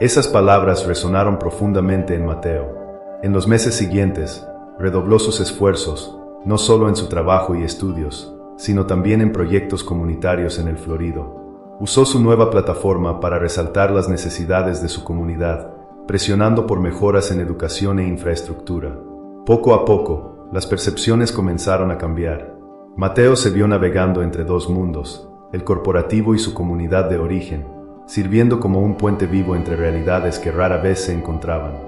Esas palabras resonaron profundamente en Mateo. En los meses siguientes, redobló sus esfuerzos, no solo en su trabajo y estudios, sino también en proyectos comunitarios en el Florido. Usó su nueva plataforma para resaltar las necesidades de su comunidad, presionando por mejoras en educación e infraestructura. Poco a poco, las percepciones comenzaron a cambiar. Mateo se vio navegando entre dos mundos, el corporativo y su comunidad de origen, sirviendo como un puente vivo entre realidades que rara vez se encontraban.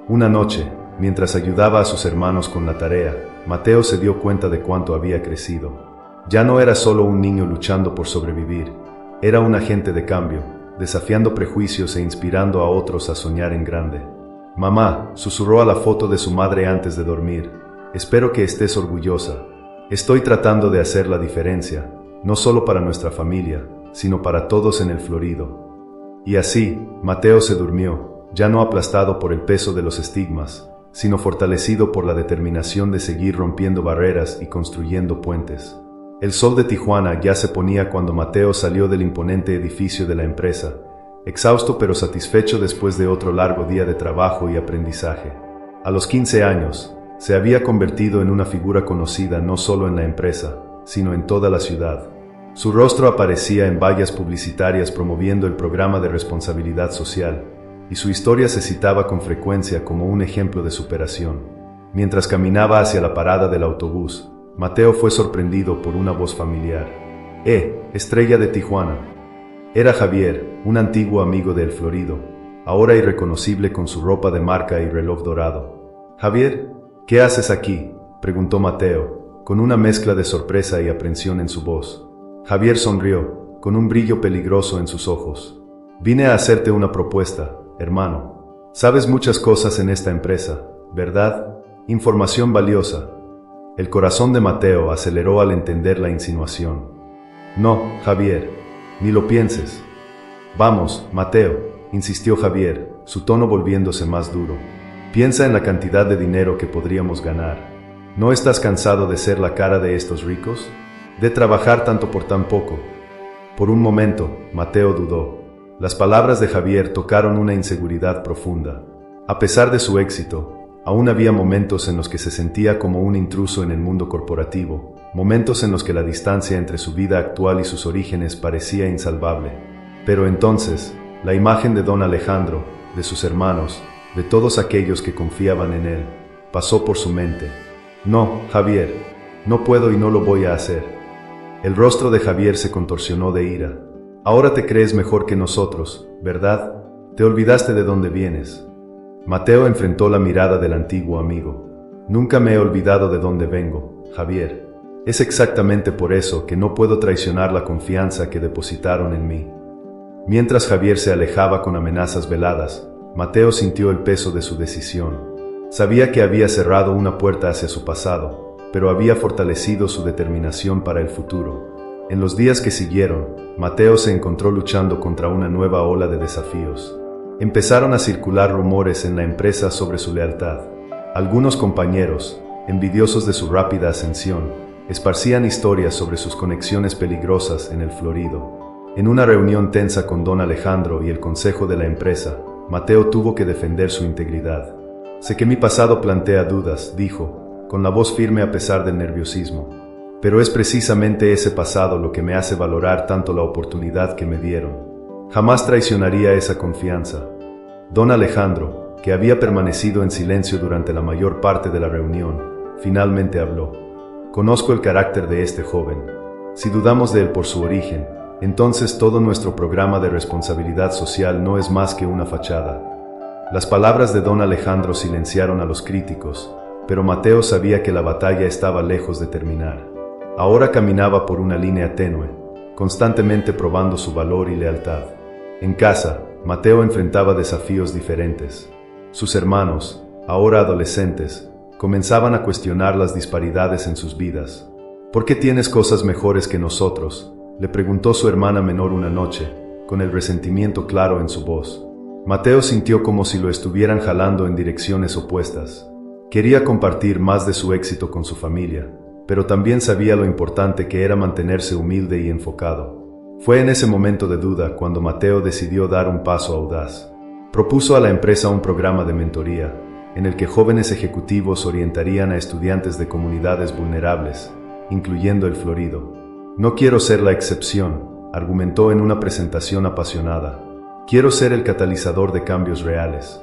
Una noche, mientras ayudaba a sus hermanos con la tarea, Mateo se dio cuenta de cuánto había crecido. Ya no era solo un niño luchando por sobrevivir, era un agente de cambio, desafiando prejuicios e inspirando a otros a soñar en grande. «Mamá», susurró a la foto de su madre antes de dormir, «espero que estés orgullosa. Estoy tratando de hacer la diferencia, no solo para nuestra familia, sino para todos en el Florido». Y así, Mateo se durmió, ya no aplastado por el peso de los estigmas, sino fortalecido por la determinación de seguir rompiendo barreras y construyendo puentes. El sol de Tijuana ya se ponía cuando Mateo salió del imponente edificio de la empresa, exhausto pero satisfecho después de otro largo día de trabajo y aprendizaje. A los 15 años, se había convertido en una figura conocida no solo en la empresa, sino en toda la ciudad. Su rostro aparecía en vallas publicitarias promoviendo el programa de responsabilidad social, y su historia se citaba con frecuencia como un ejemplo de superación. Mientras caminaba hacia la parada del autobús, Mateo fue sorprendido por una voz familiar. Estrella de Tijuana. Era Javier, un antiguo amigo de El Florido, ahora irreconocible con su ropa de marca y reloj dorado. «Javier, ¿qué haces aquí?», preguntó Mateo, con una mezcla de sorpresa y aprensión en su voz. Javier sonrió, con un brillo peligroso en sus ojos. «Vine a hacerte una propuesta, hermano. Sabes muchas cosas en esta empresa, ¿verdad? Información valiosa». El corazón de Mateo aceleró al entender la insinuación. «No, Javier, ni lo pienses». «Vamos, Mateo», insistió Javier, su tono volviéndose más duro. «Piensa en la cantidad de dinero que podríamos ganar. ¿No estás cansado de ser la cara de estos ricos? ¿De trabajar tanto por tan poco?». Por un momento, Mateo dudó. Las palabras de Javier tocaron una inseguridad profunda. A pesar de su éxito, aún había momentos en los que se sentía como un intruso en el mundo corporativo, momentos en los que la distancia entre su vida actual y sus orígenes parecía insalvable. Pero entonces, la imagen de don Alejandro, de sus hermanos, de todos aquellos que confiaban en él, pasó por su mente. «No, Javier, no puedo y no lo voy a hacer». El rostro de Javier se contorsionó de ira. «Ahora te crees mejor que nosotros, ¿verdad? Te olvidaste de dónde vienes». Mateo enfrentó la mirada del antiguo amigo. «Nunca me he olvidado de dónde vengo, Javier. Es exactamente por eso que no puedo traicionar la confianza que depositaron en mí». Mientras Javier se alejaba con amenazas veladas, Mateo sintió el peso de su decisión. Sabía que había cerrado una puerta hacia su pasado, pero había fortalecido su determinación para el futuro. En los días que siguieron, Mateo se encontró luchando contra una nueva ola de desafíos. Empezaron a circular rumores en la empresa sobre su lealtad. Algunos compañeros, envidiosos de su rápida ascensión, esparcían historias sobre sus conexiones peligrosas en el Florido. En una reunión tensa con don Alejandro y el consejo de la empresa, Mateo tuvo que defender su integridad. «Sé que mi pasado plantea dudas», dijo, con la voz firme a pesar del nerviosismo. «Pero es precisamente ese pasado lo que me hace valorar tanto la oportunidad que me dieron. Jamás traicionaría esa confianza». Don Alejandro, que había permanecido en silencio durante la mayor parte de la reunión, finalmente habló. «Conozco el carácter de este joven. Si dudamos de él por su origen, entonces todo nuestro programa de responsabilidad social no es más que una fachada». Las palabras de don Alejandro silenciaron a los críticos, pero Mateo sabía que la batalla estaba lejos de terminar. Ahora caminaba por una línea tenue, constantemente probando su valor y lealtad. En casa, Mateo enfrentaba desafíos diferentes. Sus hermanos, ahora adolescentes, comenzaban a cuestionar las disparidades en sus vidas. «¿Por qué tienes cosas mejores que nosotros?», le preguntó su hermana menor una noche, con el resentimiento claro en su voz. Mateo sintió como si lo estuvieran jalando en direcciones opuestas. Quería compartir más de su éxito con su familia, pero también sabía lo importante que era mantenerse humilde y enfocado. Fue en ese momento de duda cuando Mateo decidió dar un paso audaz. Propuso a la empresa un programa de mentoría, en el que jóvenes ejecutivos orientarían a estudiantes de comunidades vulnerables, incluyendo el Florido. No quiero ser la excepción, argumentó en una presentación apasionada. Quiero ser el catalizador de cambios reales.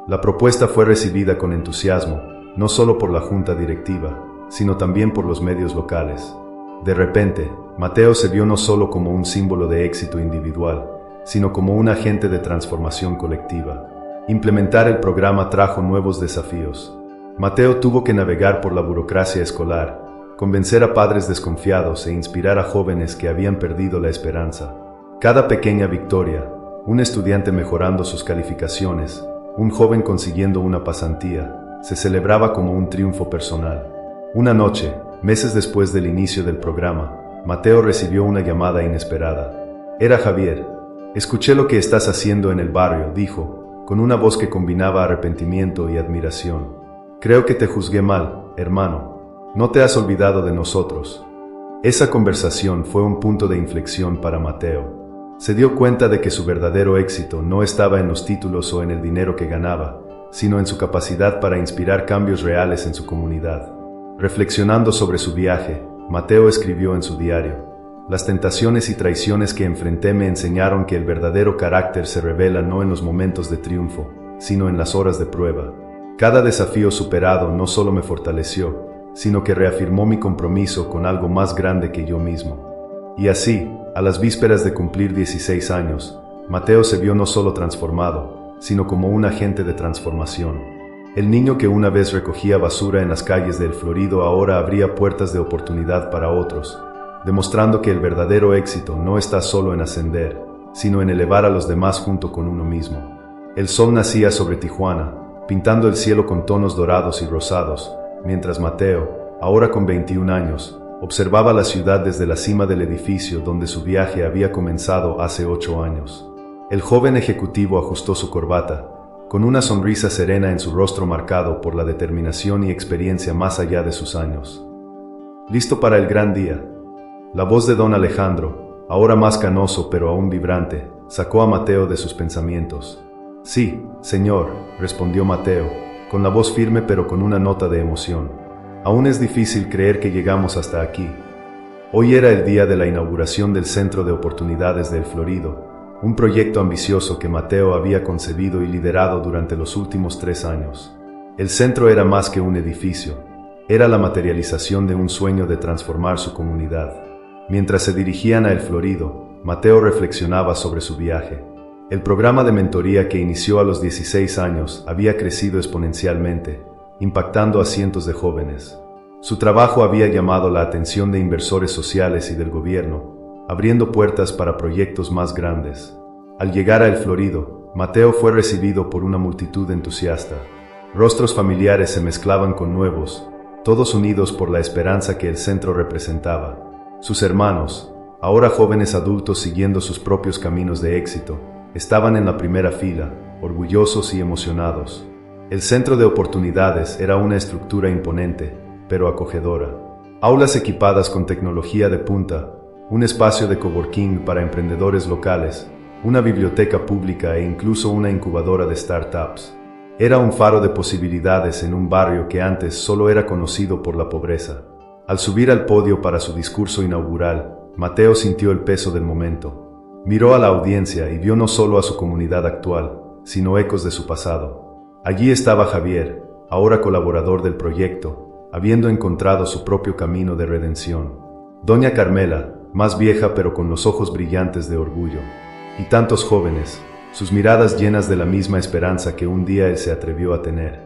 La propuesta fue recibida con entusiasmo, no solo por la junta directiva, sino también por los medios locales. De repente, Mateo se vio no solo como un símbolo de éxito individual, sino como un agente de transformación colectiva. Implementar el programa trajo nuevos desafíos. Mateo tuvo que navegar por la burocracia escolar, convencer a padres desconfiados e inspirar a jóvenes que habían perdido la esperanza. Cada pequeña victoria, un estudiante mejorando sus calificaciones, un joven consiguiendo una pasantía, se celebraba como un triunfo personal. Una noche, meses después del inicio del programa, Mateo recibió una llamada inesperada. Era Javier. Escuché lo que estás haciendo en el barrio, dijo, con una voz que combinaba arrepentimiento y admiración. Creo que te juzgué mal, hermano. No te has olvidado de nosotros. Esa conversación fue un punto de inflexión para Mateo. Se dio cuenta de que su verdadero éxito no estaba en los títulos o en el dinero que ganaba, sino en su capacidad para inspirar cambios reales en su comunidad. Reflexionando sobre su viaje, Mateo escribió en su diario: las tentaciones y traiciones que enfrenté me enseñaron que el verdadero carácter se revela no en los momentos de triunfo, sino en las horas de prueba. Cada desafío superado no solo me fortaleció, sino que reafirmó mi compromiso con algo más grande que yo mismo. Y así, a las vísperas de cumplir 16 años, Mateo se vio no solo transformado, sino como un agente de transformación. El niño que una vez recogía basura en las calles de El Florido ahora abría puertas de oportunidad para otros, demostrando que el verdadero éxito no está solo en ascender, sino en elevar a los demás junto con uno mismo. El sol nacía sobre Tijuana, pintando el cielo con tonos dorados y rosados, mientras Mateo, ahora con 21 años, observaba la ciudad desde la cima del edificio donde su viaje había comenzado hace 8 años. El joven ejecutivo ajustó su corbata, con una sonrisa serena en su rostro marcado por la determinación y experiencia más allá de sus años. ¿Listo para el gran día? La voz de don Alejandro, ahora más canoso pero aún vibrante, sacó a Mateo de sus pensamientos. Sí, señor, respondió Mateo, con la voz firme pero con una nota de emoción. Aún es difícil creer que llegamos hasta aquí. Hoy era el día de la inauguración del Centro de Oportunidades de El Florido, un proyecto ambicioso que Mateo había concebido y liderado durante los últimos 3 años. El centro era más que un edificio, era la materialización de un sueño de transformar su comunidad. Mientras se dirigían a El Florido, Mateo reflexionaba sobre su viaje. El programa de mentoría que inició a los 16 años había crecido exponencialmente, impactando a cientos de jóvenes. Su trabajo había llamado la atención de inversores sociales y del gobierno, abriendo puertas para proyectos más grandes. Al llegar a El Florido, Mateo fue recibido por una multitud entusiasta. Rostros familiares se mezclaban con nuevos, todos unidos por la esperanza que el centro representaba. Sus hermanos, ahora jóvenes adultos siguiendo sus propios caminos de éxito, estaban en la primera fila, orgullosos y emocionados. El Centro de Oportunidades era una estructura imponente, pero acogedora. Aulas equipadas con tecnología de punta, un espacio de coworking para emprendedores locales, una biblioteca pública e incluso una incubadora de startups. Era un faro de posibilidades en un barrio que antes solo era conocido por la pobreza. Al subir al podio para su discurso inaugural, Mateo sintió el peso del momento. Miró a la audiencia y vio no solo a su comunidad actual, sino ecos de su pasado. Allí estaba Javier, ahora colaborador del proyecto, habiendo encontrado su propio camino de redención. Doña Carmela, más vieja pero con los ojos brillantes de orgullo. Y tantos jóvenes, sus miradas llenas de la misma esperanza que un día él se atrevió a tener.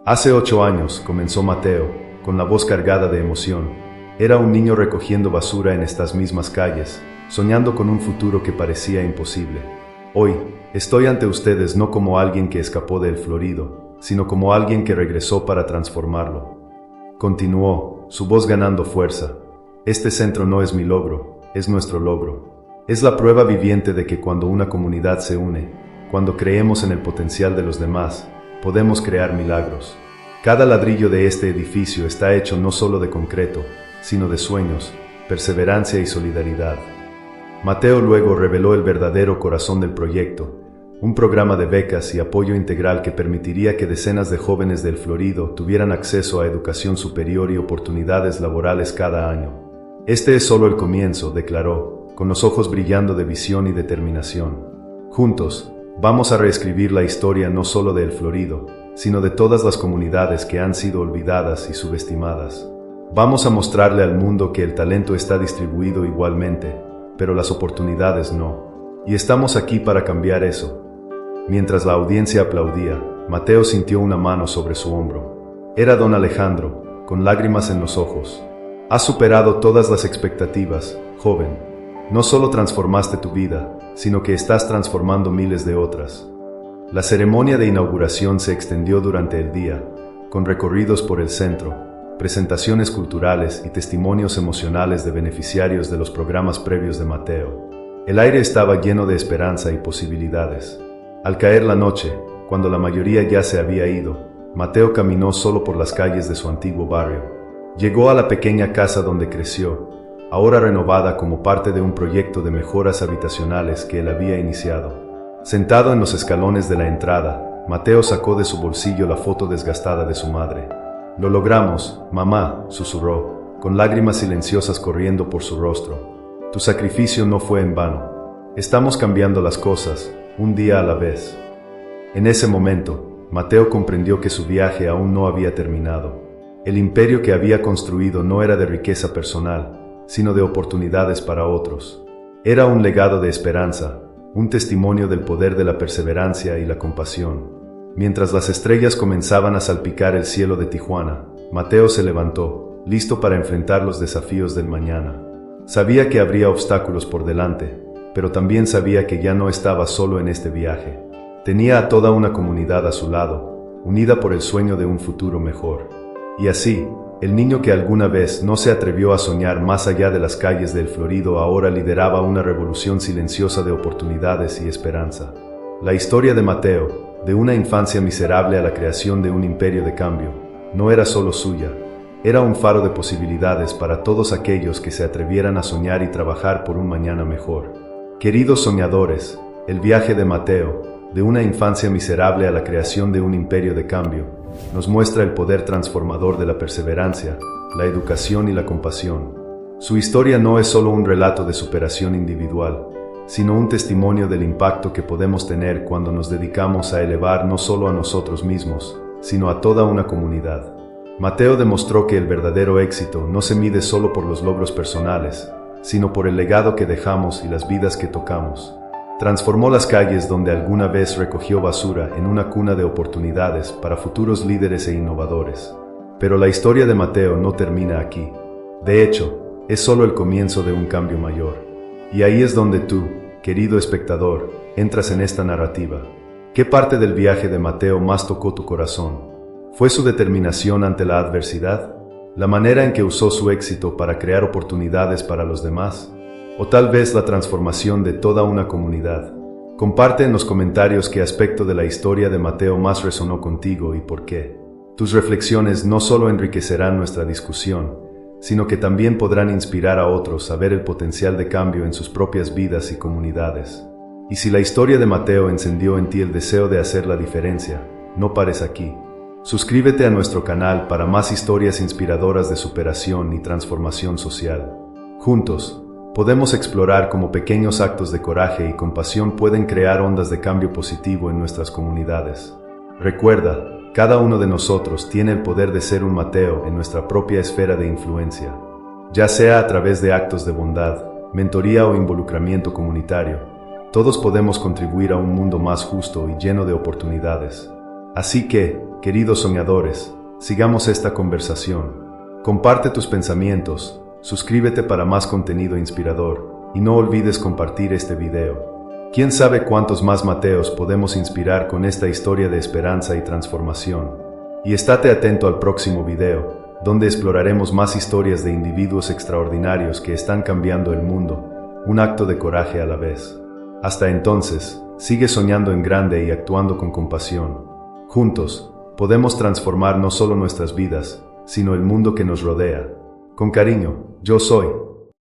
Hace 8 años, comenzó Mateo, con la voz cargada de emoción. Era un niño recogiendo basura en estas mismas calles, soñando con un futuro que parecía imposible. Hoy, estoy ante ustedes no como alguien que escapó del Florido, sino como alguien que regresó para transformarlo. Continuó, su voz ganando fuerza. Este centro no es mi logro, es nuestro logro. Es la prueba viviente de que cuando una comunidad se une, cuando creemos en el potencial de los demás, podemos crear milagros. Cada ladrillo de este edificio está hecho no solo de concreto, sino de sueños, perseverancia y solidaridad. Mateo luego reveló el verdadero corazón del proyecto, un programa de becas y apoyo integral que permitiría que decenas de jóvenes del Florido tuvieran acceso a educación superior y oportunidades laborales cada año. Este es solo el comienzo, declaró, con los ojos brillando de visión y determinación. Juntos, vamos a reescribir la historia no solo de El Florido, sino de todas las comunidades que han sido olvidadas y subestimadas. Vamos a mostrarle al mundo que el talento está distribuido igualmente, pero las oportunidades no. Y estamos aquí para cambiar eso. Mientras la audiencia aplaudía, Mateo sintió una mano sobre su hombro. Era don Alejandro, con lágrimas en los ojos. Has superado todas las expectativas, joven. No solo transformaste tu vida, sino que estás transformando miles de otras. La ceremonia de inauguración se extendió durante el día, con recorridos por el centro, presentaciones culturales y testimonios emocionales de beneficiarios de los programas previos de Mateo. El aire estaba lleno de esperanza y posibilidades. Al caer la noche, cuando la mayoría ya se había ido, Mateo caminó solo por las calles de su antiguo barrio. Llegó a la pequeña casa donde creció, ahora renovada como parte de un proyecto de mejoras habitacionales que él había iniciado. Sentado en los escalones de la entrada, Mateo sacó de su bolsillo la foto desgastada de su madre. «Lo logramos, mamá», susurró, con lágrimas silenciosas corriendo por su rostro. «Tu sacrificio no fue en vano. Estamos cambiando las cosas, un día a la vez». En ese momento, Mateo comprendió que su viaje aún no había terminado. El imperio que había construido no era de riqueza personal, sino de oportunidades para otros. Era un legado de esperanza, un testimonio del poder de la perseverancia y la compasión. Mientras las estrellas comenzaban a salpicar el cielo de Tijuana, Mateo se levantó, listo para enfrentar los desafíos del mañana. Sabía que habría obstáculos por delante, pero también sabía que ya no estaba solo en este viaje. Tenía a toda una comunidad a su lado, unida por el sueño de un futuro mejor. Y así, el niño que alguna vez no se atrevió a soñar más allá de las calles del Florido ahora lideraba una revolución silenciosa de oportunidades y esperanza. La historia de Mateo, de una infancia miserable a la creación de un imperio de cambio, no era solo suya, era un faro de posibilidades para todos aquellos que se atrevieran a soñar y trabajar por un mañana mejor. Queridos soñadores, el viaje de Mateo, de una infancia miserable a la creación de un imperio de cambio, nos muestra el poder transformador de la perseverancia, la educación y la compasión. Su historia no es solo un relato de superación individual, sino un testimonio del impacto que podemos tener cuando nos dedicamos a elevar no solo a nosotros mismos, sino a toda una comunidad. Mateo demostró que el verdadero éxito no se mide solo por los logros personales, sino por el legado que dejamos y las vidas que tocamos. Transformó las calles donde alguna vez recogió basura en una cuna de oportunidades para futuros líderes e innovadores. Pero la historia de Mateo no termina aquí. De hecho, es solo el comienzo de un cambio mayor. Y ahí es donde tú, querido espectador, entras en esta narrativa. ¿Qué parte del viaje de Mateo más tocó tu corazón? ¿Fue su determinación ante la adversidad? ¿La manera en que usó su éxito para crear oportunidades para los demás? ¿O tal vez la transformación de toda una comunidad? Comparte en los comentarios qué aspecto de la historia de Mateo más resonó contigo y por qué. Tus reflexiones no solo enriquecerán nuestra discusión, sino que también podrán inspirar a otros a ver el potencial de cambio en sus propias vidas y comunidades. Y si la historia de Mateo encendió en ti el deseo de hacer la diferencia, no pares aquí. Suscríbete a nuestro canal para más historias inspiradoras de superación y transformación social. Juntos, podemos explorar cómo pequeños actos de coraje y compasión pueden crear ondas de cambio positivo en nuestras comunidades. Recuerda, cada uno de nosotros tiene el poder de ser un Mateo en nuestra propia esfera de influencia, ya sea a través de actos de bondad, mentoría o involucramiento comunitario. Todos podemos contribuir a un mundo más justo y lleno de oportunidades. Así que, queridos soñadores, sigamos esta conversación. Comparte tus pensamientos, suscríbete para más contenido inspirador y no olvides compartir este video. ¿Quién sabe cuántos más Mateos podemos inspirar con esta historia de esperanza y transformación? Y estate atento al próximo video, donde exploraremos más historias de individuos extraordinarios que están cambiando el mundo, un acto de coraje a la vez. Hasta entonces, sigue soñando en grande y actuando con compasión. Juntos, podemos transformar no solo nuestras vidas, sino el mundo que nos rodea. Con cariño, yo soy